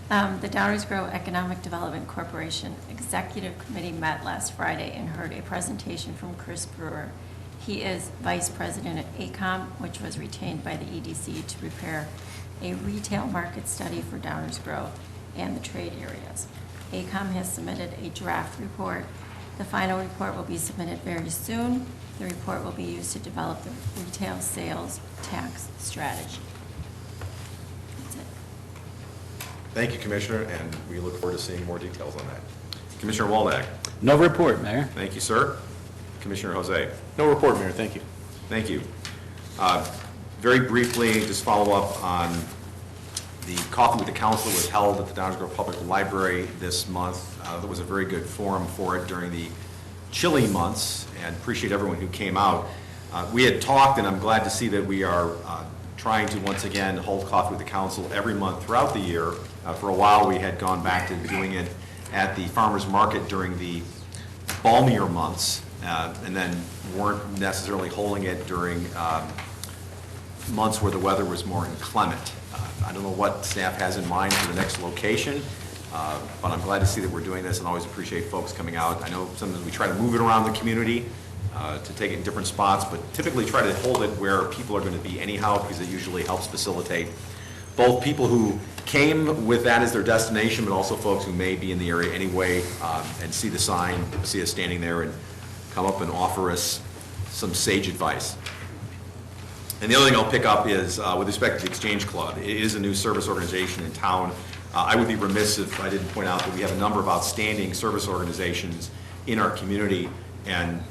The Downers Grove Economic Development Corporation Executive Committee met last Friday and heard a presentation from Chris Brewer. He is Vice President at ACOM, which was retained by the EDC to prepare a retail market study for Downers Grove and the trade areas. ACOM has submitted a draft report. The final report will be submitted very soon. The report will be used to develop the retail sales tax strategy. That's it. Thank you, Commissioner, and we look forward to seeing more details on that. Commissioner Waldeck? No report, Mayor. Thank you, sir. Commissioner Jose? No report, Mayor, thank you. Thank you. Very briefly, just follow up on the Coffee with the Council was held at the Downers Grove Public Library this month. There was a very good forum for it during the chilly months, and appreciate everyone who came out. We had talked, and I'm glad to see that we are trying to once again hold Coffee with the Council every month throughout the year For a while, we had gone back to doing it at the farmer's market during the balmier months, and then weren't necessarily holding it during months where the weather was more inclement. I don't know what staff has in mind for the next location, but I'm glad to see that we're doing this and always appreciate folks coming out. I know sometimes we try to move it around the community to take it in different spots, but typically try to hold it where people are going to be anyhow, because it usually helps facilitate both people who came with that as their destination, but also folks who may be in the area anyway and see the sign, see us standing there, and come up and offer us some sage advice. And the other thing I'll pick up is with respect to the Exchange Club. It is a new service organization in town. I would be remiss if I didn't point out that we have a number of outstanding service organizations in our community, and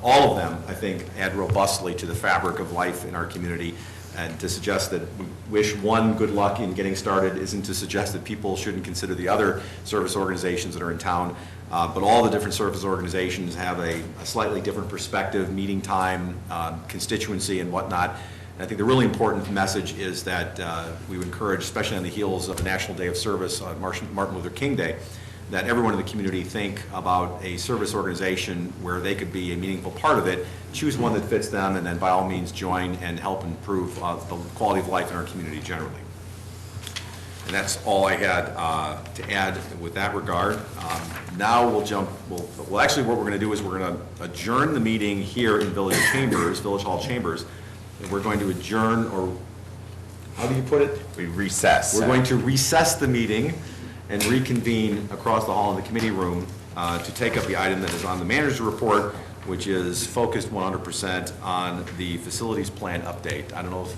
all of them, I think, add robustly to the fabric of life in our community. And to suggest that we wish one good luck in getting started isn't to suggest that people shouldn't consider the other service organizations that are in town. But all the different service organizations have a slightly different perspective, meeting time, constituency, and whatnot. And I think the really important message is that we would encourage, especially on the heels of the National Day of Service, Martin Luther King Day, that everyone in the community think about a service organization where they could be a meaningful part of it, choose one that fits them, and then by all means join and help improve the quality of life in our community generally. And that's all I had to add with that regard. Now we'll jump, well actually what we're going to do is we're going to adjourn the meeting here in Village Hall Chambers, and we're going to adjourn, or how do you put it? We recess. We're going to recess the meeting and reconvene across the hall in the committee room to take up the item that is on the manager's report, which is focused 100% on the facilities plan update. I don't know if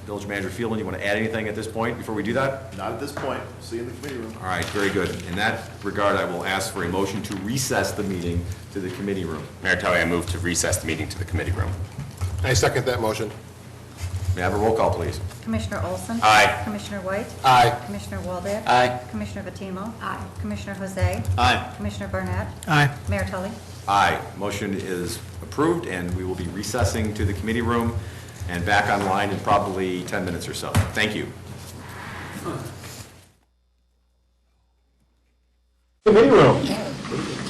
Village Manager Phelan, you want to add anything at this point before we do that? Not at this point. See you in the committee room. All right, very good. In that regard, I will ask for a motion to recess the meeting to the committee room. Mayor Tully, I move to recess the meeting to the committee room. I second that motion. May I have a roll call, please? Commissioner Olson? Aye. Commissioner White? Aye. Commissioner Waldeck? Aye. Commissioner Fatimo? Aye. Commissioner Jose? Aye. Commissioner Burnett? Aye. Mayor Tully? Aye. Motion is approved, and we will be recessing to the committee room and back online in probably 10 minutes or so. Thank you. Committee room.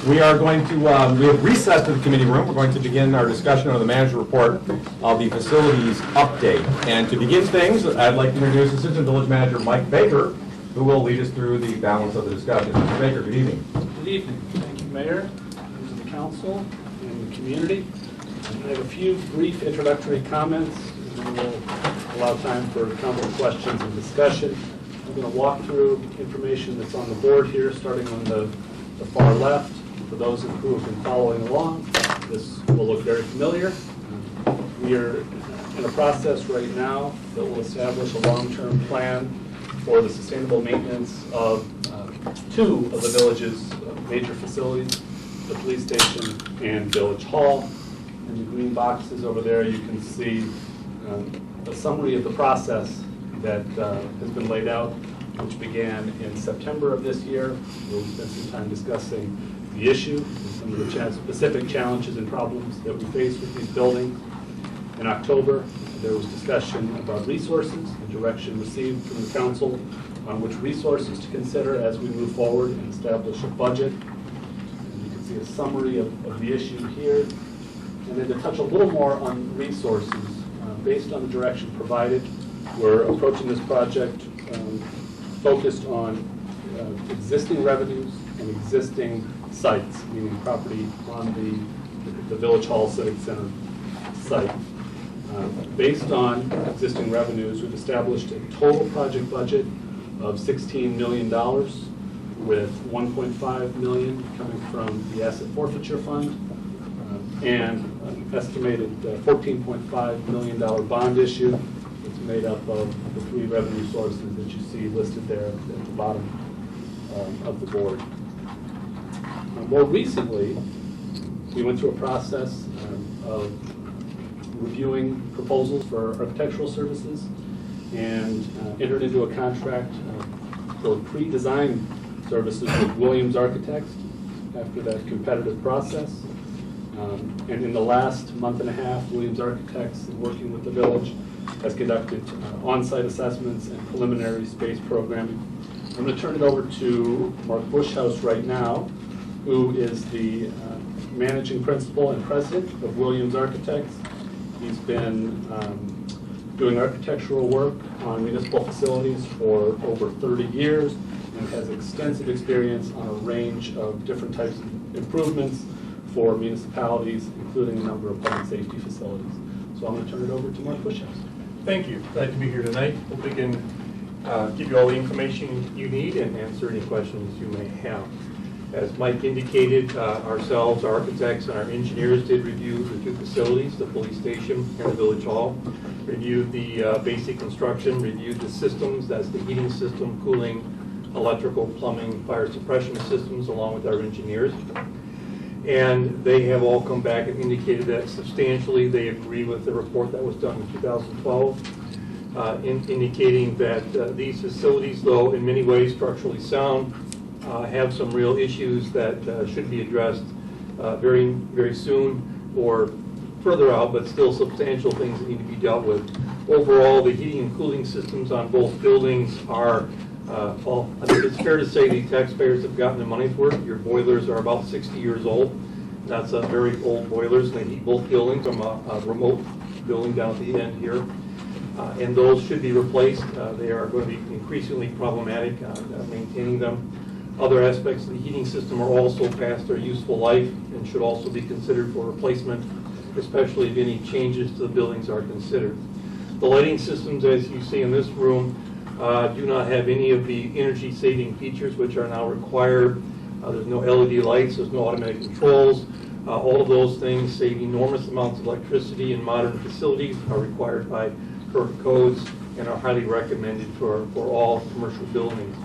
We are going to, we have recessed to the committee room. We're going to begin our discussion on the manager report of the facilities update. And to begin things, I'd like to introduce Assistant Village Manager Mike Baker, who will lead us through the balance of the discussion. Mr. Baker, good evening. Good evening. Thank you, Mayor, members of the council, and the community. I have a few brief introductory comments, and then we'll allow time for council questions and discussion. I'm going to walk through information that's on the board here, starting on the far left. For those who have been following along, this will look very familiar. We are in a process right now that will establish a long-term plan for the sustainable maintenance of two of the village's major facilities, the police station and Village Hall. In the green boxes over there, you can see a summary of the process that has been laid out, which began in September of this year. We'll spend some time discussing the issue and some of the specific challenges and problems that we face with these buildings. In October, there was discussion about resources and direction received from the council on which resources to consider as we move forward and establish a budget. And you can see a summary of the issue here. And then to touch a little more on resources, based on the direction provided, we're approaching this project focused on existing revenues and existing sites, meaning property on the Village Hall Civic Center site. Based on existing revenues, we've established a total project budget of $16 million, with $1.5 million coming from the Asset Forfeiture Fund, and an estimated $14.5 million bond issue that's made up of the three revenue sources that you see listed there at the bottom of the board. More recently, we went through a process of reviewing proposals for architectural services and entered into a contract for pre-design services with Williams Architects after that competitive process. And in the last month and a half, Williams Architects, working with the village, has conducted on-site assessments and preliminary space programming I'm going to turn it over to Mark Bushhouse right now, who is the managing principal and president of Williams Architects. He's been doing architectural work on municipal facilities for over 30 years and has extensive experience on a range of different types of improvements for municipalities, including a number of public safety facilities. So I'm going to turn it over to Mark Bushhouse. Thank you. Glad to be here tonight. Hope we can give you all the information you need and answer any questions you may have. As Mike indicated, ourselves, our architects, and our engineers did review the two facilities, the police station and the village hall, reviewed the basic construction, reviewed the systems, that's the heating system, cooling, electrical, plumbing, fire suppression systems, along with our engineers. And they have all come back and indicated that substantially they agree with the report that was done in 2012, indicating that these facilities, though in many ways structurally sound, have some real issues that should be addressed very, very soon or further out, but still substantial things that need to be dealt with. Overall, the heating and cooling systems on both buildings are, well, I think it's fair to say the taxpayers have gotten their money's worth. Your boilers are about 60 years old. That's very old boilers, and they heat both buildings from a remote building down at the end here. And those should be replaced. They are going to be increasingly problematic maintaining them. Other aspects of the heating system are also past their useful life and should also be considered for replacement, especially if any changes to the buildings are considered. The lighting systems, as you see in this room, do not have any of the energy-saving features which are now required. There's no LED lights, there's no automatic controls. All of those things save enormous amounts of electricity in modern facilities, are required by current codes, and are highly recommended for all commercial buildings.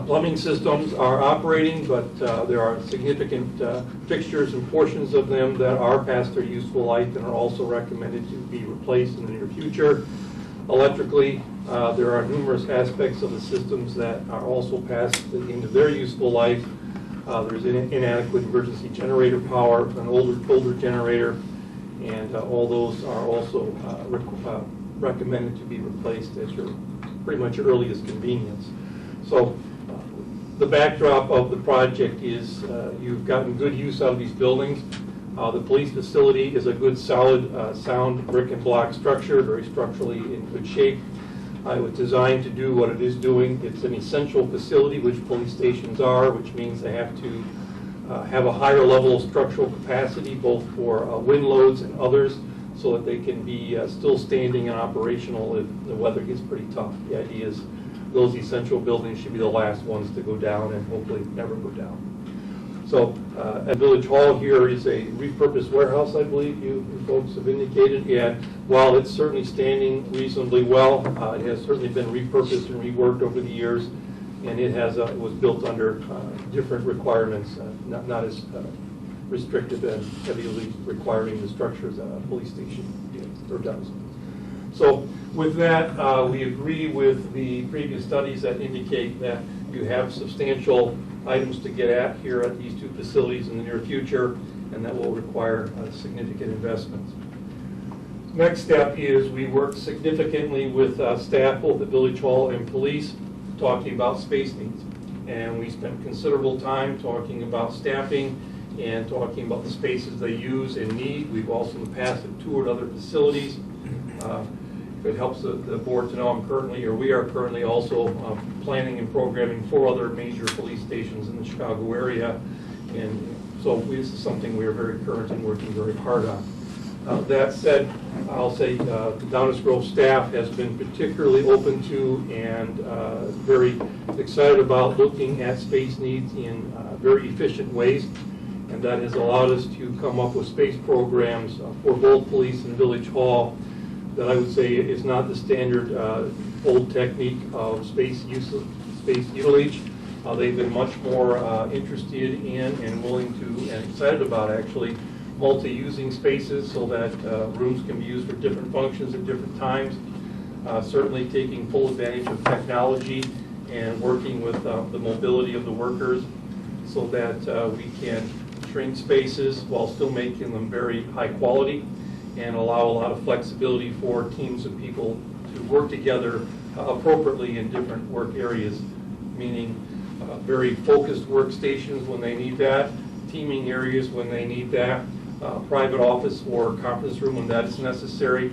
Plumbing systems are operating, but there are significant fixtures and portions of them that are past their useful life and are also recommended to be replaced in the near future. Electrically, there are numerous aspects of the systems that are also past the end of their useful life. There's inadequate emergency generator power, an older generator, and all those are also recommended to be replaced at your pretty much your earliest convenience. So the backdrop of the project is you've gotten good use out of these buildings. The police facility is a good, solid, sound brick and block structure, very structurally in good shape. It was designed to do what it is doing. It's an essential facility, which police stations are, which means they have to have a higher level of structural capacity, both for wind loads and others, so that they can be still standing and operational if the weather gets pretty tough. The idea is those essential buildings should be the last ones to go down and hopefully never go down. So at Village Hall here is a repurposed warehouse, I believe you folks have indicated. And while it's certainly standing reasonably well, it has certainly been repurposed and reworked over the years, and it has was built under different requirements, not as restrictive and heavily requiring the structures that a police station does. So with that, we agree with the previous studies that indicate that you have substantial items to get at here at these two facilities in the near future, and that will require significant investments. Next step is we work significantly with staff, both at Village Hall and police, talking about space needs. And we spent considerable time talking about staffing and talking about the spaces they use and need. We've also in the past have toured other facilities. If it helps the board to know, we are currently also planning and programming 4 other major police stations in the Chicago area. And so this is something we are very current and working very hard on. That said, I'll say the Downers Grove staff has been particularly open to and very excited about looking at space needs in very efficient ways. And that has allowed us to come up with space programs for both police and Village Hall that I would say is not the standard old technique of space utilage. They've been much more interested in and willing to and excited about actually multi-using spaces so that rooms can be used for different functions at different times. Certainly taking full advantage of technology and working with the mobility of the workers so that we can shrink spaces while still making them very high quality and allow a lot of flexibility for teams of people to work together appropriately in different work areas, meaning very focused workstations when they need that, teaming areas when they need that, private office or conference room when that's necessary.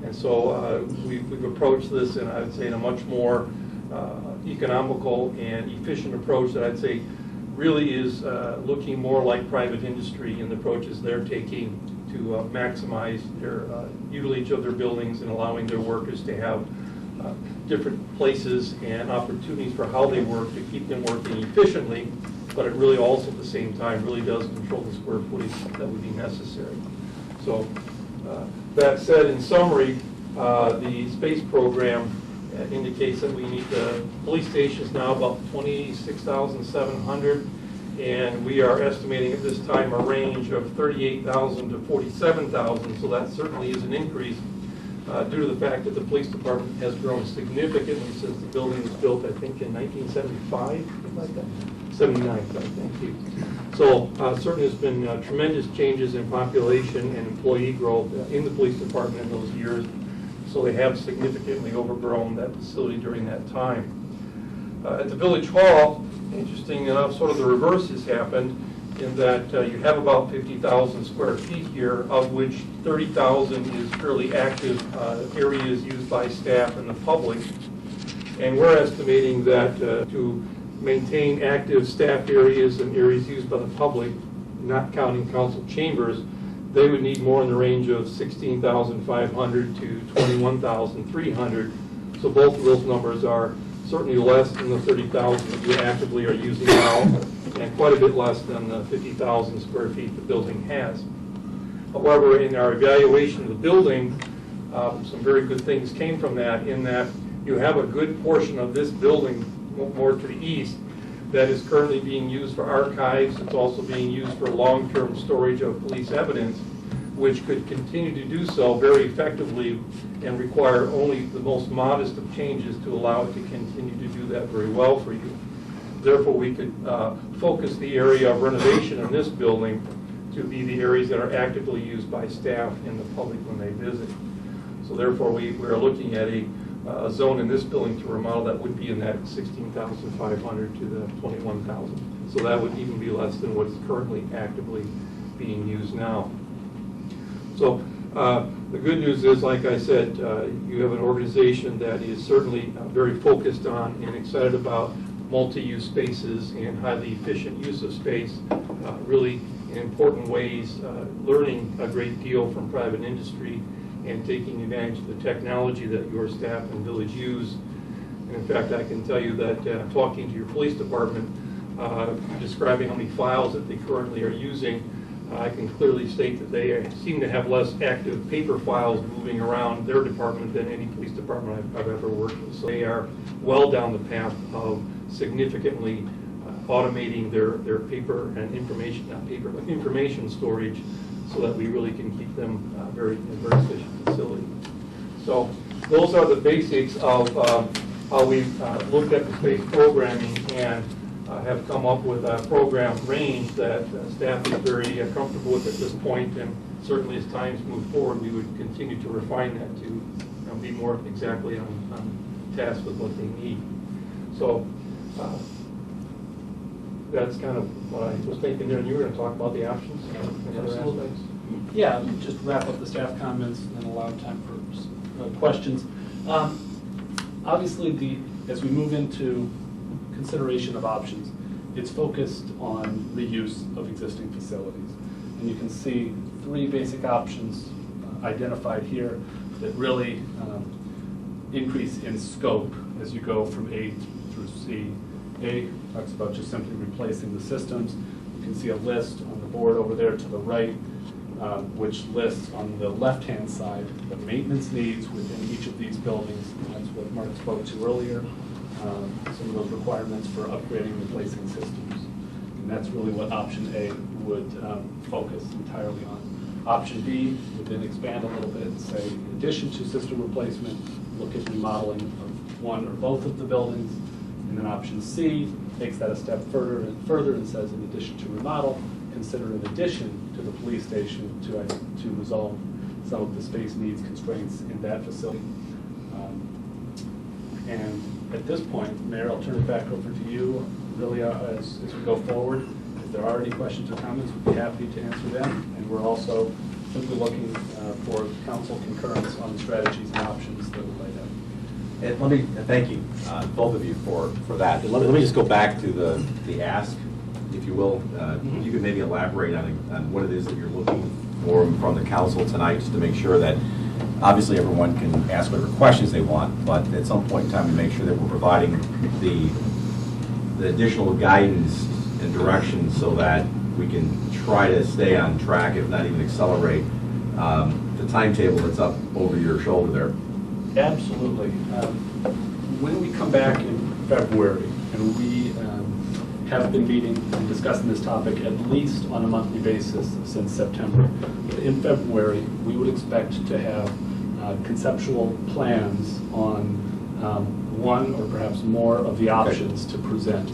And so we've approached this, and I would say in a much more economical and efficient approach that I'd say really is looking more like private industry in the approaches they're taking to maximize their utilage of their buildings and allowing their workers to have different places and opportunities for how they work to keep them working efficiently, but it really also at the same time really does control the square footage that would be necessary. So that said, in summary, the space program indicates that we need the police stations now about 26,700, and we are estimating at this time a range of 38,000 to 47,000, so that certainly is an increase due to the fact that the police department has grown significantly since the building was built, I think, in 1975, something like that. 79, thank you. So certainly there's been tremendous changes in population and employee growth in the police department in those years. So they have significantly overgrown that facility during that time. At the Village Hall, interesting enough, sort of the reverse has happened in that you have about 50,000 square feet here, of which 30,000 is fairly active areas used by staff and the public. And we're estimating that to maintain active staff areas and areas used by the public, not counting council chambers, they would need more in the range of 16,500 to 21,300. So both of those numbers are certainly less than the 30,000 that we actively are using now, and quite a bit less than the 50,000 square feet the building has. However, in our evaluation of the building, some very good things came from that, in that you have a good portion of this building more to the east that is currently being used for archives. It's also being used for long-term storage of police evidence, which could continue to do so very effectively and require only the most modest of changes to allow it to continue to do that very well for you. Therefore, we could focus the area of renovation in this building to be the areas that are actively used by staff and the public when they visit. So therefore, we are looking at a zone in this building to remodel that would be in that 16,500 to the 21,000. So that would even be less than what's currently actively being used now. So the good news is, like I said, you have an organization that is certainly very focused on and excited about multi-use spaces and highly efficient use of space, really in important ways, learning a great deal from private industry and taking advantage of the technology that your staff and village use. And in fact, I can tell you that talking to your police department, describing how many files that they currently are using, I can clearly state that they seem to have less active paper files moving around their department than any police department I've ever worked with. So they are well down the path of significantly automating their paper and information, not paper, but information storage, so that we really can keep them very efficient facility. So those are the basics of how we've looked at the space programming and have come up with a program range that staff is very comfortable with at this point, and certainly as times move forward, we would continue to refine that to be more exactly on task with what they need. So that's kind of what I was thinking there, and you were going to talk about the options and other aspects. Yeah, just wrap up the staff comments and then allow time for questions. Obviously, as we move into consideration of options, it's focused on reuse of existing facilities. And you can see three basic options identified here that really increase in scope as you go from A through C. A talks about just simply replacing the systems. You can see a list on the board over there to the right, which lists on the left-hand side the maintenance needs within each of these buildings. And that's what Mark spoke to earlier, some of those requirements for upgrading, replacing systems. And that's really what option A would focus entirely on. Option B would then expand a little bit and say, in addition to system replacement, look at remodeling of one or both of the buildings. And then option C takes that a step further and says, in addition to remodel, consider an addition to the police station to resolve some of the space needs constraints in that facility. And at this point, Mayor, I'll turn it back over to you, really, as we go forward. If there are any questions or comments, we'd be happy to answer them. And we're also simply looking for council concurrence on the strategies and options that we laid out. And let me thank you, both of you, for that. And let me just go back to the ask, if you will. If you could maybe elaborate on what it is that you're looking for from the council tonight, just to make sure that, obviously, everyone can ask whatever questions they want, but at some point in time, to make sure that we're providing the additional guidance and direction so that we can try to stay on track, if not even accelerate, the timetable that's up over your shoulder there. Absolutely. When we come back in February, and we have been meeting and discussing this topic at least on a monthly basis since September, in February, we would expect to have conceptual plans on one or perhaps more of the options to present.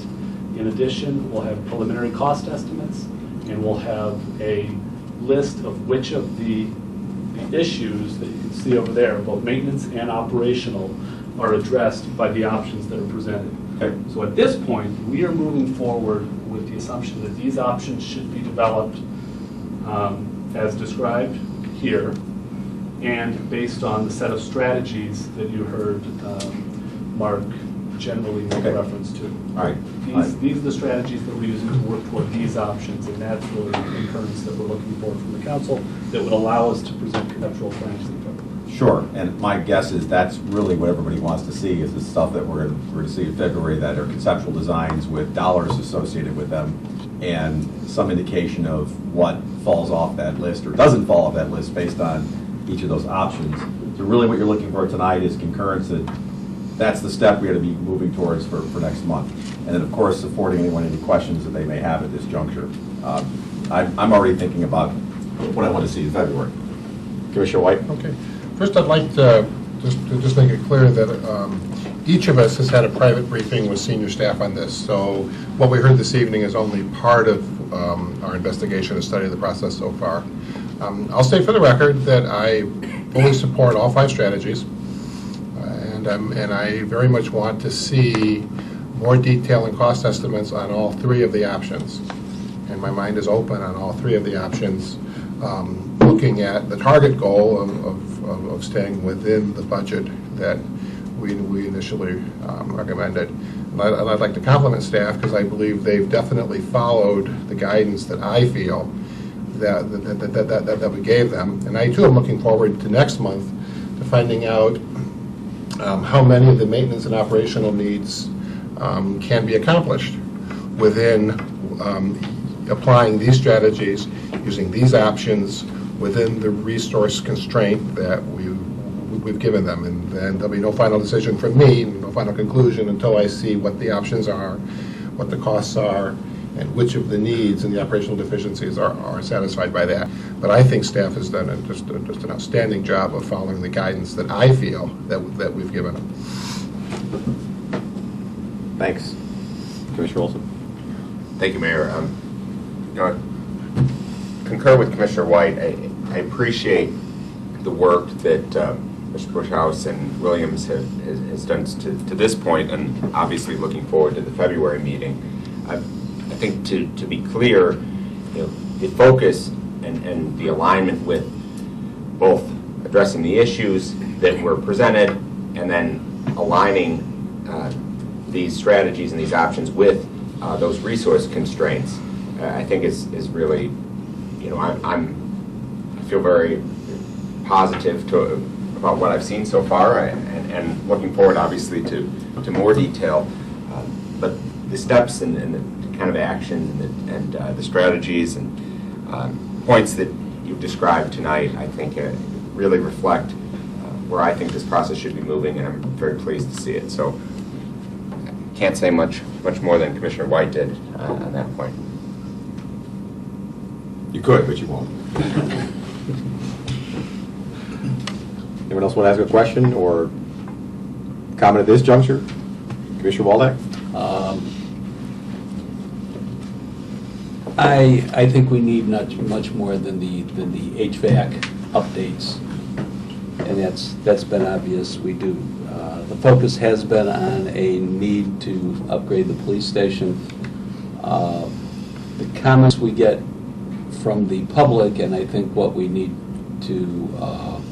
In addition, we'll have preliminary cost estimates, and we'll have a list of which of the issues that you can see over there, both maintenance and operational, are addressed by the options that are presented. Okay. So at this point, we are moving forward with the assumption that these options should be developed as described here, and based on the set of strategies that you heard Mark generally make reference to. All right. These are the strategies that we're using to work toward these options, and that's really the concurrence that we're looking for from the council that would allow us to present conceptual plans in February. Sure, and my guess is that's really what everybody wants to see, is the stuff that we're going to see in February that are conceptual designs with dollars associated with them, and some indication of what falls off that list or doesn't fall off that list based on each of those options. So really what you're looking for tonight is concurrence that that's the step we ought to be moving towards for next month. And then, of course, affording anyone any questions that they may have at this juncture. I'm already thinking about what I want to see in February. Commissioner White? Okay. First, I'd like to just make it clear that each of us has had a private briefing with senior staff on this. So what we heard this evening is only part of our investigation and study of the process so far. I'll say for the record that I fully support all 5 strategies. And I very much want to see more detail and cost estimates on all 3 of the options. And my mind is open on all 3 of the options, looking at the target goal of staying within the budget that we initially recommended. And I'd like to compliment staff because I believe they've definitely followed the guidance that I feel that we gave them. And I too am looking forward to next month to finding out how many of the maintenance and operational needs can be accomplished within applying these strategies, using these options within the resource constraint that we've given them. And then there'll be no final decision from me, no final conclusion until I see what the options are, what the costs are, and which of the needs and the operational deficiencies are satisfied by that. But I think staff has done just an outstanding job of following the guidance that I feel that we've given them. Thanks. Commissioner Olson? Thank you, Mayor. I concur with Commissioner White. I appreciate the work that Mr. Bushhouse and Williams has done to this point, and obviously looking forward to the February meeting. I think to be clear, the focus and the alignment with both addressing the issues that were presented and then aligning these strategies and these options with those resource constraints, I think is really, I feel very positive about what I've seen so far, and looking forward, obviously, to more detail. But the steps and the kind of actions and the strategies and points that you've described tonight, I think really reflect where I think this process should be moving, and I'm very pleased to see it. So can't say much more than Commissioner White did on that point. You could, but you won't. Anyone else want to ask a question or comment at this juncture? Commissioner Waldeck? I think we need much more than the HVAC updates, and that's been obvious. We do. The focus has been on a need to upgrade the police station. The comments we get from the public, and I think what we need to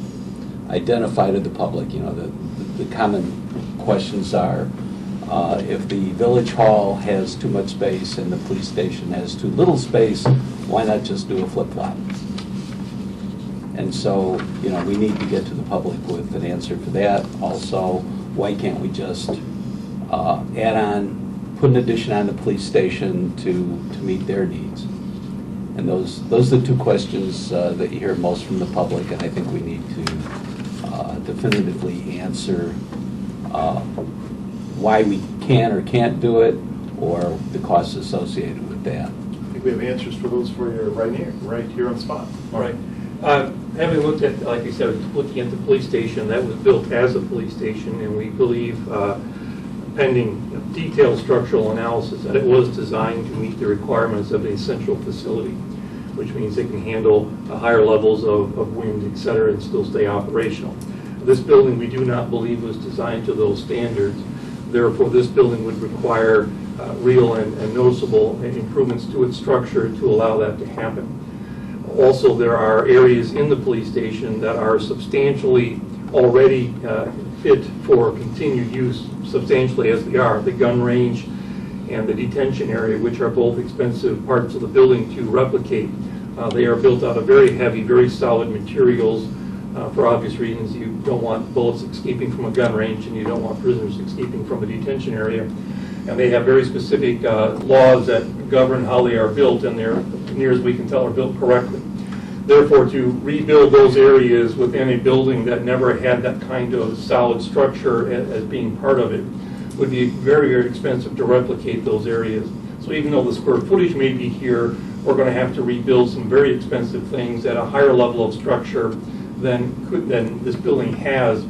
identify to the public, the common questions are, if the village hall has too much space and the police station has too little space, why not just do a flip-flop? And so, we need to get to the public with an answer for that. Also, why can't we just add on, put an addition on the police station to meet their needs? And those are the two questions that you hear most from the public, and I think we need to definitively answer why we can or can't do it, or the costs associated with that. I think we have answers for those for you right here on the spot. Right. Having looked at, like I said, looking at the police station, that was built as a police station, and we believe, pending detailed structural analysis, that it was designed to meet the requirements of a central facility, which means it can handle higher levels of wind, et cetera, and still stay operational. This building, we do not believe, was designed to those standards. Therefore, this building would require real and noticeable improvements to its structure to allow that to happen. Also, there are areas in the police station that are substantially already fit for continued use, substantially as they are. The gun range and the detention area, which are both expensive parts of the building to replicate. They are built out of very heavy, very solid materials. For obvious reasons, you don't want bullets escaping from a gun range, and you don't want prisoners escaping from a detention area. And they have very specific laws that govern how they are built, and they're, near as we can tell, are built correctly. Therefore, to rebuild those areas within a building that never had that kind of solid structure as being part of it would be very, very expensive to replicate those areas. So even though the square footage may be here, we're going to have to rebuild some very expensive things at a higher level of structure than this building has.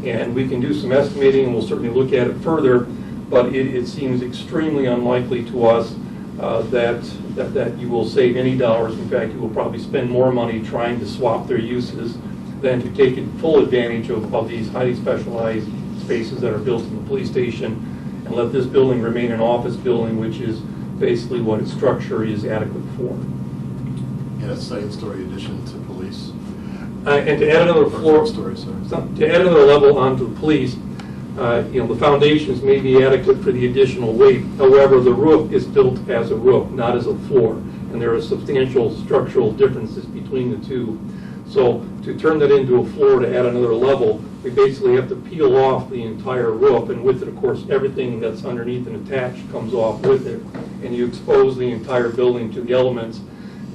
And we can do some estimating, and we'll certainly look at it further, but it seems extremely unlikely to us that you will save any dollars. In fact, you will probably spend more money trying to swap their uses than to take full advantage of these highly specialized spaces that are built in the police station and let this building remain an office building, which is basically what its structure is adequate for. Yeah, second-story addition to police. And to add another floor, Story, sorry. to add another level onto the police, the foundations may be adequate for the additional weight. However, the roof is built as a roof, not as a floor, and there are substantial structural differences between the two. So to turn that into a floor to add another level, we basically have to peel off the entire roof, and with it, of course, everything that's underneath and attached comes off with it, and you expose the entire building to the elements,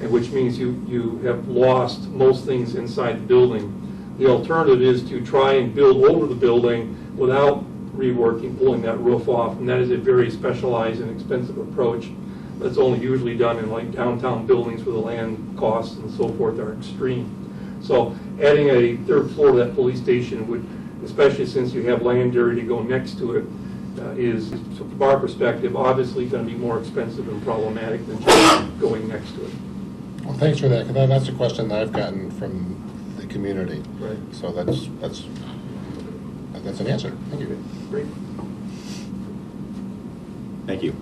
which means you have lost most things inside the building. The alternative is to try and build over the building without reworking, pulling that roof off, and that is a very specialized and expensive approach that's only usually done in like downtown buildings where the land costs and so forth are extreme. So adding a third floor to that police station would, especially since you have land area to go next to it, is, from our perspective, obviously going to be more expensive and problematic than just going next to it. Well, thanks for that, because that's a question that I've gotten from the community. Right. So that's an answer. Thank you. Great. Thank you.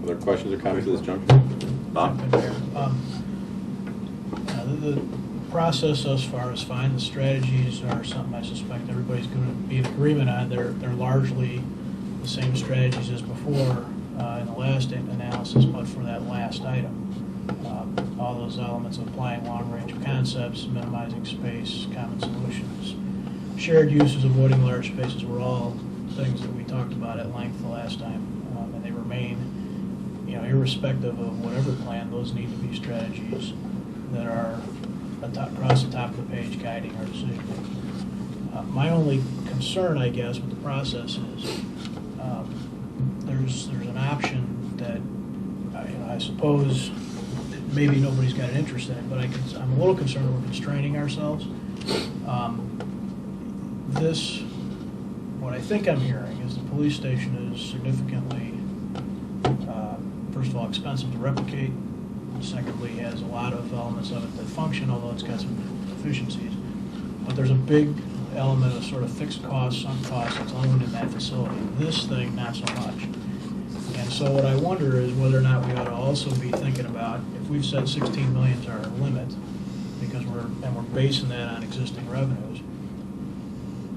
Other questions or comments at this juncture? Bob? The process thus far is fine. The strategies are something I suspect everybody's going to be in agreement on. They're largely the same strategies as before in the last analysis, but for that last item. All those elements of applying long-range concepts, minimizing space, common solutions, shared uses, avoiding large spaces were all things that we talked about at length the last time, and they remain, irrespective of whatever plan, those need to be strategies that are across the top of the page guiding our decision making. My only concern, I guess, with the process is there's an option that I suppose maybe nobody's got an interest in it, but I'm a little concerned we're constraining ourselves. What I think I'm hearing is the police station is significantly, first of all, expensive to replicate. Secondly, has a lot of elements of it that function, although it's got some deficiencies. But there's a big element of sort of fixed costs, sunk costs that's owned in that facility. This thing, not so much. And so what I wonder is whether or not we ought to also be thinking about, if we've set 16 million as our limit, because we're basing that on existing revenues,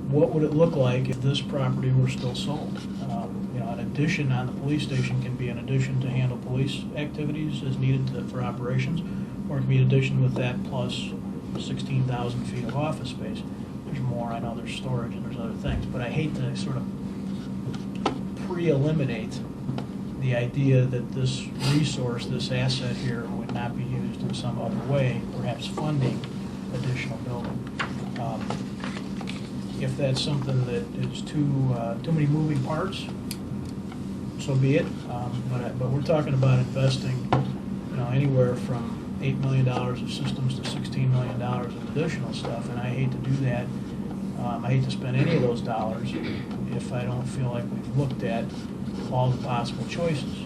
what would it look like if this property were still sold? An addition on the police station can be an addition to handle police activities as needed for operations, or it can be an addition with that plus 16,000 feet of office space. There's more, I know there's storage and there's other things, but I hate to sort of pre-eliminate the idea that this resource, this asset here, would not be used in some other way, perhaps funding additional building. If that's something that is too many moving parts, so be it. But we're talking about investing, anywhere from $8 million of systems to $16 million of additional stuff, and I hate to do that. I hate to spend any of those dollars if I don't feel like we've looked at all the possible choices.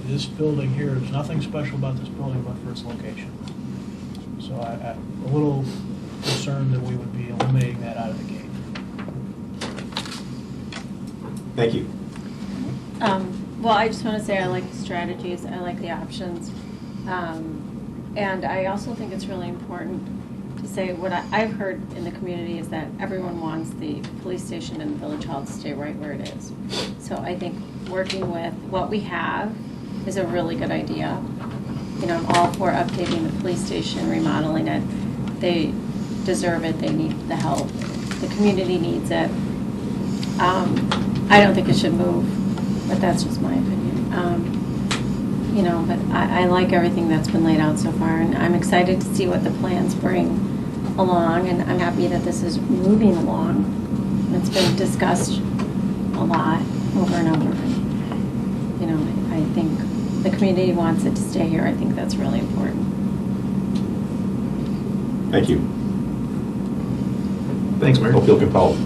This building here, there's nothing special about this building but for its location. So I'm a little concerned that we would be eliminating that out of the gate. Thank you. Well, I just want to say I like the strategies, I like the options. And I also think it's really important to say what I've heard in the community is that everyone wants the police station and the village hall to stay right where it is. So I think working with what we have is a really good idea. I'm all for updating the police station, remodeling it. They deserve it, they need the help. The community needs it. I don't think it should move, but that's just my opinion. But I like everything that's been laid out so far, and I'm excited to see what the plans bring along, and I'm happy that this is moving along. It's been discussed a lot over and over. I think the community wants it to stay here. I think that's really important. Thank you. Thanks, Mayor. Don't feel compelled.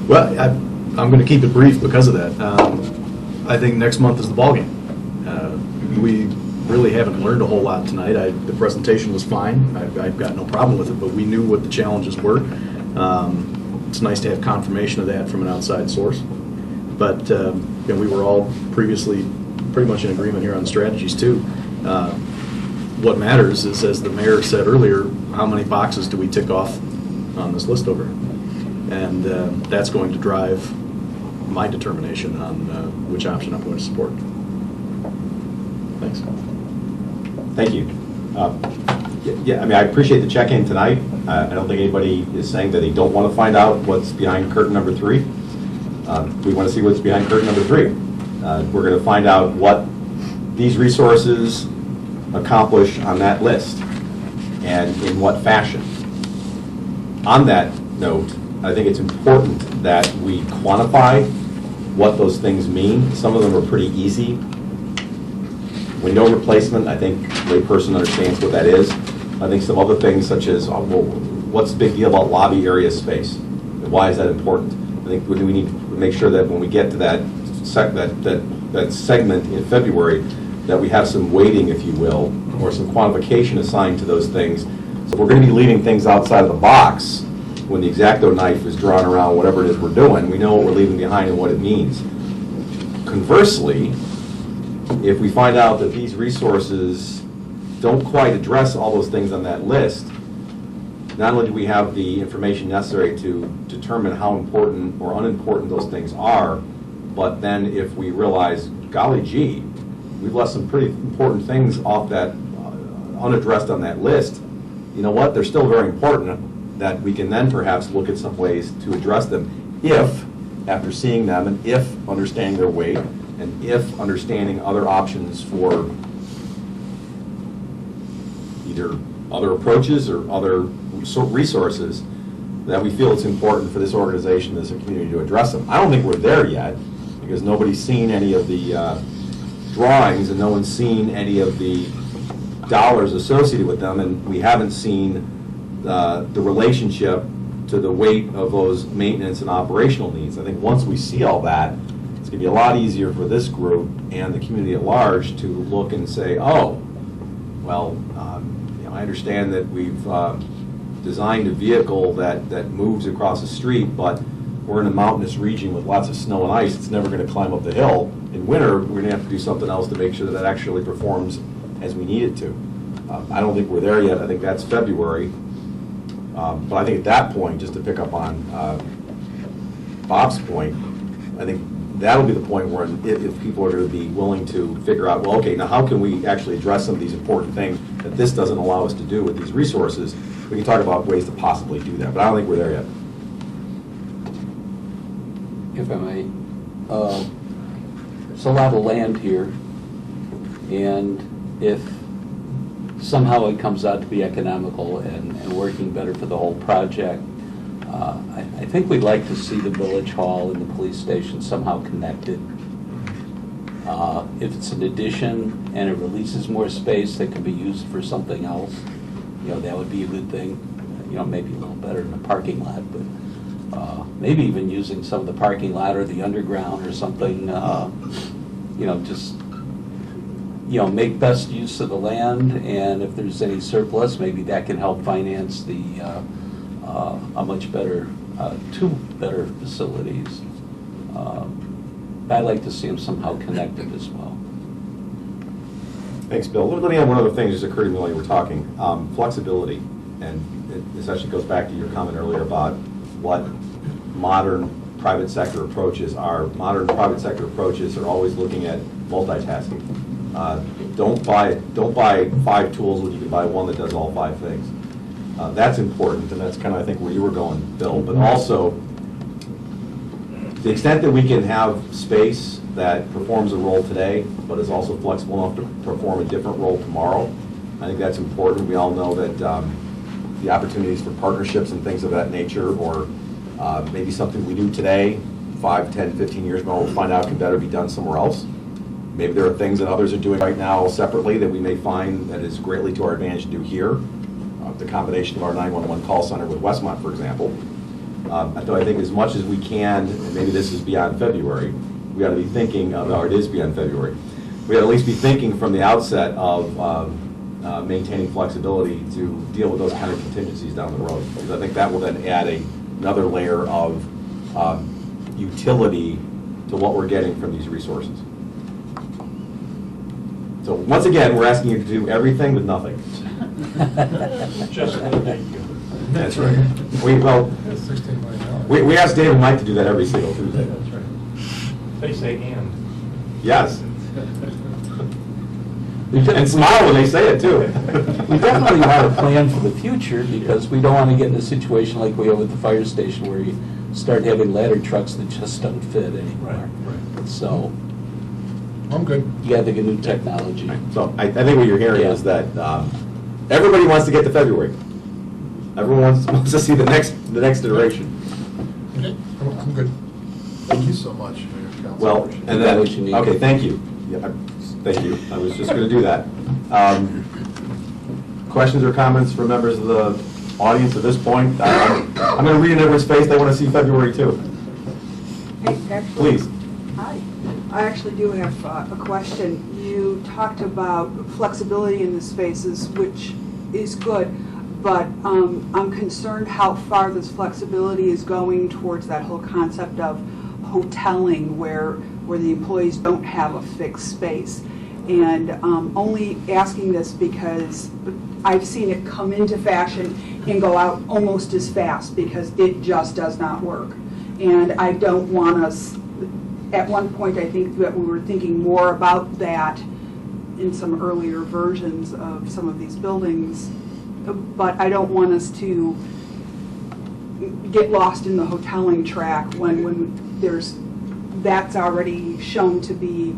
Well, I'm going to keep it brief because of that. I think next month is the ballgame. We really haven't learned a whole lot tonight. The presentation was fine. I've got no problem with it, but we knew what the challenges were. It's nice to have confirmation of that from an outside source. But we were all previously pretty much in agreement here on strategies too. What matters is, as the mayor said earlier, how many boxes do we tick off on this list over? And that's going to drive my determination on which option I'm going to support. Thanks. Thank you. I appreciate the check-in tonight. I don't think anybody is saying that they don't want to find out what's behind curtain number 3. We want to see what's behind curtain number 3. We're going to find out what these resources accomplish on that list and in what fashion. On that note, I think it's important that we quantify what those things mean. Some of them are pretty easy. Window replacement, I think layperson understands what that is. I think some other things such as, what's the big deal about lobby area space? And why is that important? I think we need to make sure that when we get to that segment in February, that we have some weighting, if you will, or some quantification assigned to those things. So if we're going to be leaving things outside of the box when the X-Acto knife is drawn around whatever it is we're doing, we know what we're leaving behind and what it means. Conversely, if we find out that these resources don't quite address all those things on that list, not only do we have the information necessary to determine how important or unimportant those things are, but then if we realize, golly gee, we've left some pretty important things off that, unaddressed on that list, you know what, they're still very important, that we can then perhaps look at some ways to address them if, after seeing them, and if understanding their weight, and if understanding other options for either other approaches or other resources, that we feel it's important for this organization, this community to address them. I don't think we're there yet, because nobody's seen any of the drawings and no one's seen any of the dollars associated with them, and we haven't seen the relationship to the weight of those maintenance and operational needs. I think once we see all that, it's going to be a lot easier for this group and the community at large to look and say, oh, well, I understand that we've designed a vehicle that moves across the street, but we're in a mountainous region with lots of snow and ice, it's never going to climb up the hill. In winter, we're going to have to do something else to make sure that actually performs as we need it to. I don't think we're there yet. I think that's February. But I think at that point, just to pick up on Bob's point, I think that'll be the point where if people are going to be willing to figure out, well, okay, now how can we actually address some of these important things that this doesn't allow us to do with these resources, we can talk about ways to possibly do that. But I don't think we're there yet. If I may, there's a lot of land here, and if somehow it comes out to be economical and working better for the whole project, I think we'd like to see the village hall and the police station somehow connected. If it's an addition and it releases more space that can be used for something else, that would be a good thing. Maybe a little better than a parking lot, but maybe even using some of the parking lot or the underground or something, just make best use of the land, and if there's any surplus, maybe that can help finance a much better, two better facilities. I'd like to see them somehow connected as well. Thanks, Bill. Let me add one other thing that just occurred to me while you were talking. Flexibility, and this actually goes back to your comment earlier about what modern private sector approaches are. Modern private sector approaches are always looking at multitasking. Don't buy 5 tools when you can buy one that does all 5 things. That's important, and that's kind of, I think, where you were going, Bill. But also, to the extent that we can have space that performs a role today, but is also flexible enough to perform a different role tomorrow, I think that's important. We all know that the opportunities for partnerships and things of that nature, or maybe something we do today, 5, 10, 15 years from now, we'll find out can better be done somewhere else. Maybe there are things that others are doing right now separately that we may find that is greatly to our advantage to do here. The combination of our 911 call center with Westmont, for example. I think as much as we can, and maybe this is beyond February, we ought to be thinking, or it is beyond February, we ought to at least be thinking from the outset of maintaining flexibility to deal with those kind of contingencies down the road. Because I think that will then add another layer of utility to what we're getting from these resources. So once again, we're asking you to do everything with nothing. Just thank you. That's right. We asked Dave and Mike to do that every single Tuesday. That's right. They say and. Yes. And smile when they say it, too. We definitely want to plan for the future, because we don't want to get in a situation like we have at the fire station where you start having ladder trucks that just don't fit anymore. Right. So I'm good. you got to get new technology. So I think what you're hearing is that everybody wants to get to February. Everyone wants to see the next iteration. Okay, I'm good. Thank you so much for your counsel. Well, and then, What you need. okay, thank you. Yeah, thank you. I was just going to do that. Questions or comments from members of the audience at this point? I'm going to read in everyone's face, they want to see February too. Hey, actually, Please. Hi. I actually do have a question. You talked about flexibility in the spaces, which is good, but I'm concerned how far this flexibility is going towards that whole concept of hoteling, where the employees don't have a fixed space. And only asking this because I've seen it come into fashion and go out almost as fast, because it just does not work. And I don't want us, at one point I think that we were thinking more about that in some earlier versions of some of these buildings, but I don't want us to get lost in the hoteling track when that's already shown to be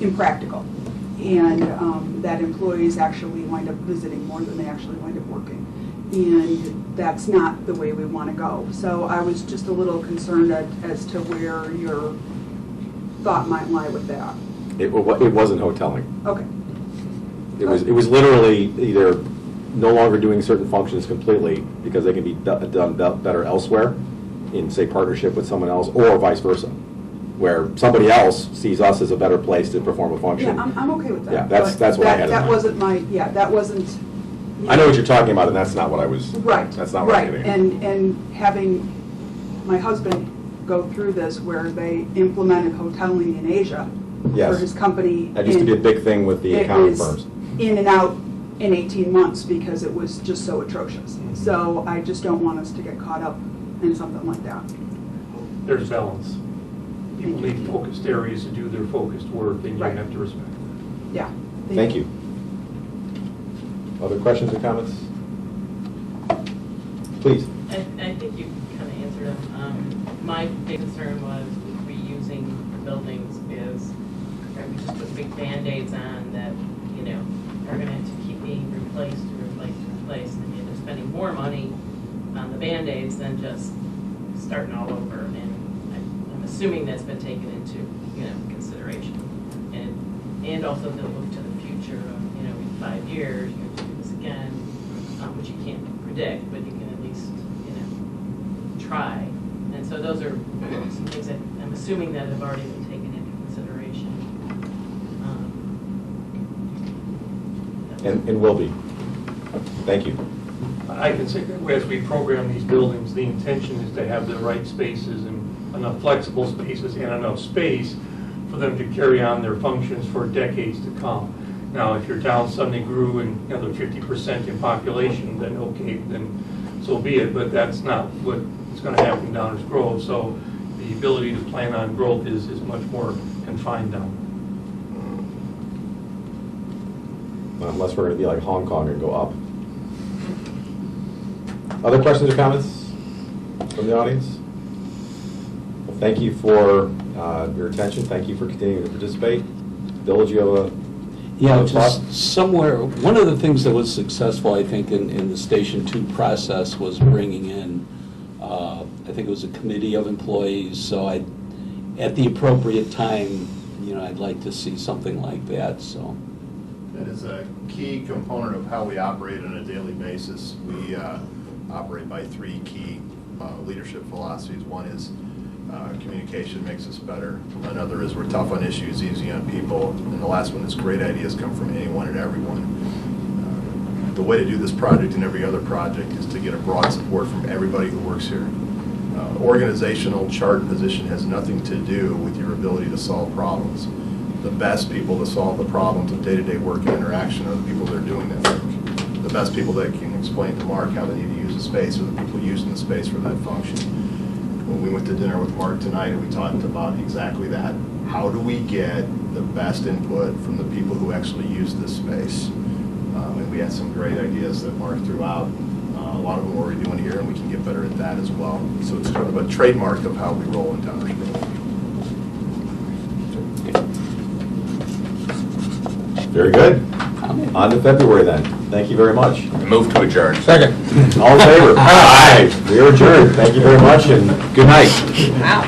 impractical, and that employees actually wind up visiting more than they actually wind up working. And that's not the way we want to go. So I was just a little concerned as to where your thought might lie with that. It wasn't hoteling. Okay. It was literally either no longer doing certain functions completely because they can be done better elsewhere in, say, partnership with someone else, or vice versa, where somebody else sees us as a better place to perform a function. Yeah, I'm okay with that. Yeah, that's what I had in mind. That wasn't I know what you're talking about, and that's not what I was, Right. that's not what I'm Right, getting. and having my husband go through this where they implemented hoteling in Asia Yes. for his company. That used to be a big thing with the It accounting was firms. in and out in 18 months because it was just so atrocious. So I just don't want us to get caught up in something like that. There's balance. People need focused areas to do their focused work, and you Right. have to respect that. Yeah. Thank you. Other questions or comments? Please. I think you kind of answered them. My big concern was with reusing the buildings is, are we just put big Band-Aids on that, you know, are going to have to keep being replaced to replace to replace. I mean, they're spending more money on the Band-Aids than just starting all over. And I'm assuming that's been taken into, you know, consideration. And also to look to the future of, you know, in 5 years, you're going to do this again, which you can't predict, but you can at least, you know, try. And so those are some things that I'm assuming that have already been taken into consideration. And will be. Thank you. I can say that as we program these buildings, the intention is to have the right spaces and enough flexible spaces and enough space for them to carry on their functions for decades to come. Now, if your town suddenly grew and another 50% in population, then okay, then so be it, but that's not what is going to happen in Downers Grove. So the ability to plan on growth is much more confined down. Unless we're going to be like Hong Kong and go up. Other questions or comments from the audience? Well, thank you for your attention. Thank you for continuing to participate. Bill, do you have a Yeah, thought? just somewhere, one of the things that was successful, I think, in the Station 2 process was bringing in, I think it was a committee of employees, so at the appropriate time, you know, I'd like to see something like that, so. That is a key component of how we operate on a daily basis. We operate by 3 key leadership philosophies. One is communication makes us better. Another is we're tough on issues, easy on people. And the last one is great ideas come from anyone and everyone. The way to do this project and every other project is to get a broad support from everybody who works here. Organizational chart and position has nothing to do with your ability to solve problems. The best people to solve the problems of day-to-day work and interaction are the people that are doing that work. The best people that can explain to Mark how they need to use the space are the people using the space for that function. When we went to dinner with Mark tonight, we talked about exactly that. How do we get the best input from the people who actually use this space? And we had some great ideas that Mark threw out. A lot of them we're already doing here, and we can get better at that as well. So it's kind of a trademark of how we roll in Downers Grove. Very good. On to February then. Thank you very much. Move to adjourn. Second. All in favor? Aye. We are adjourned. Thank you very much and good night. Wow.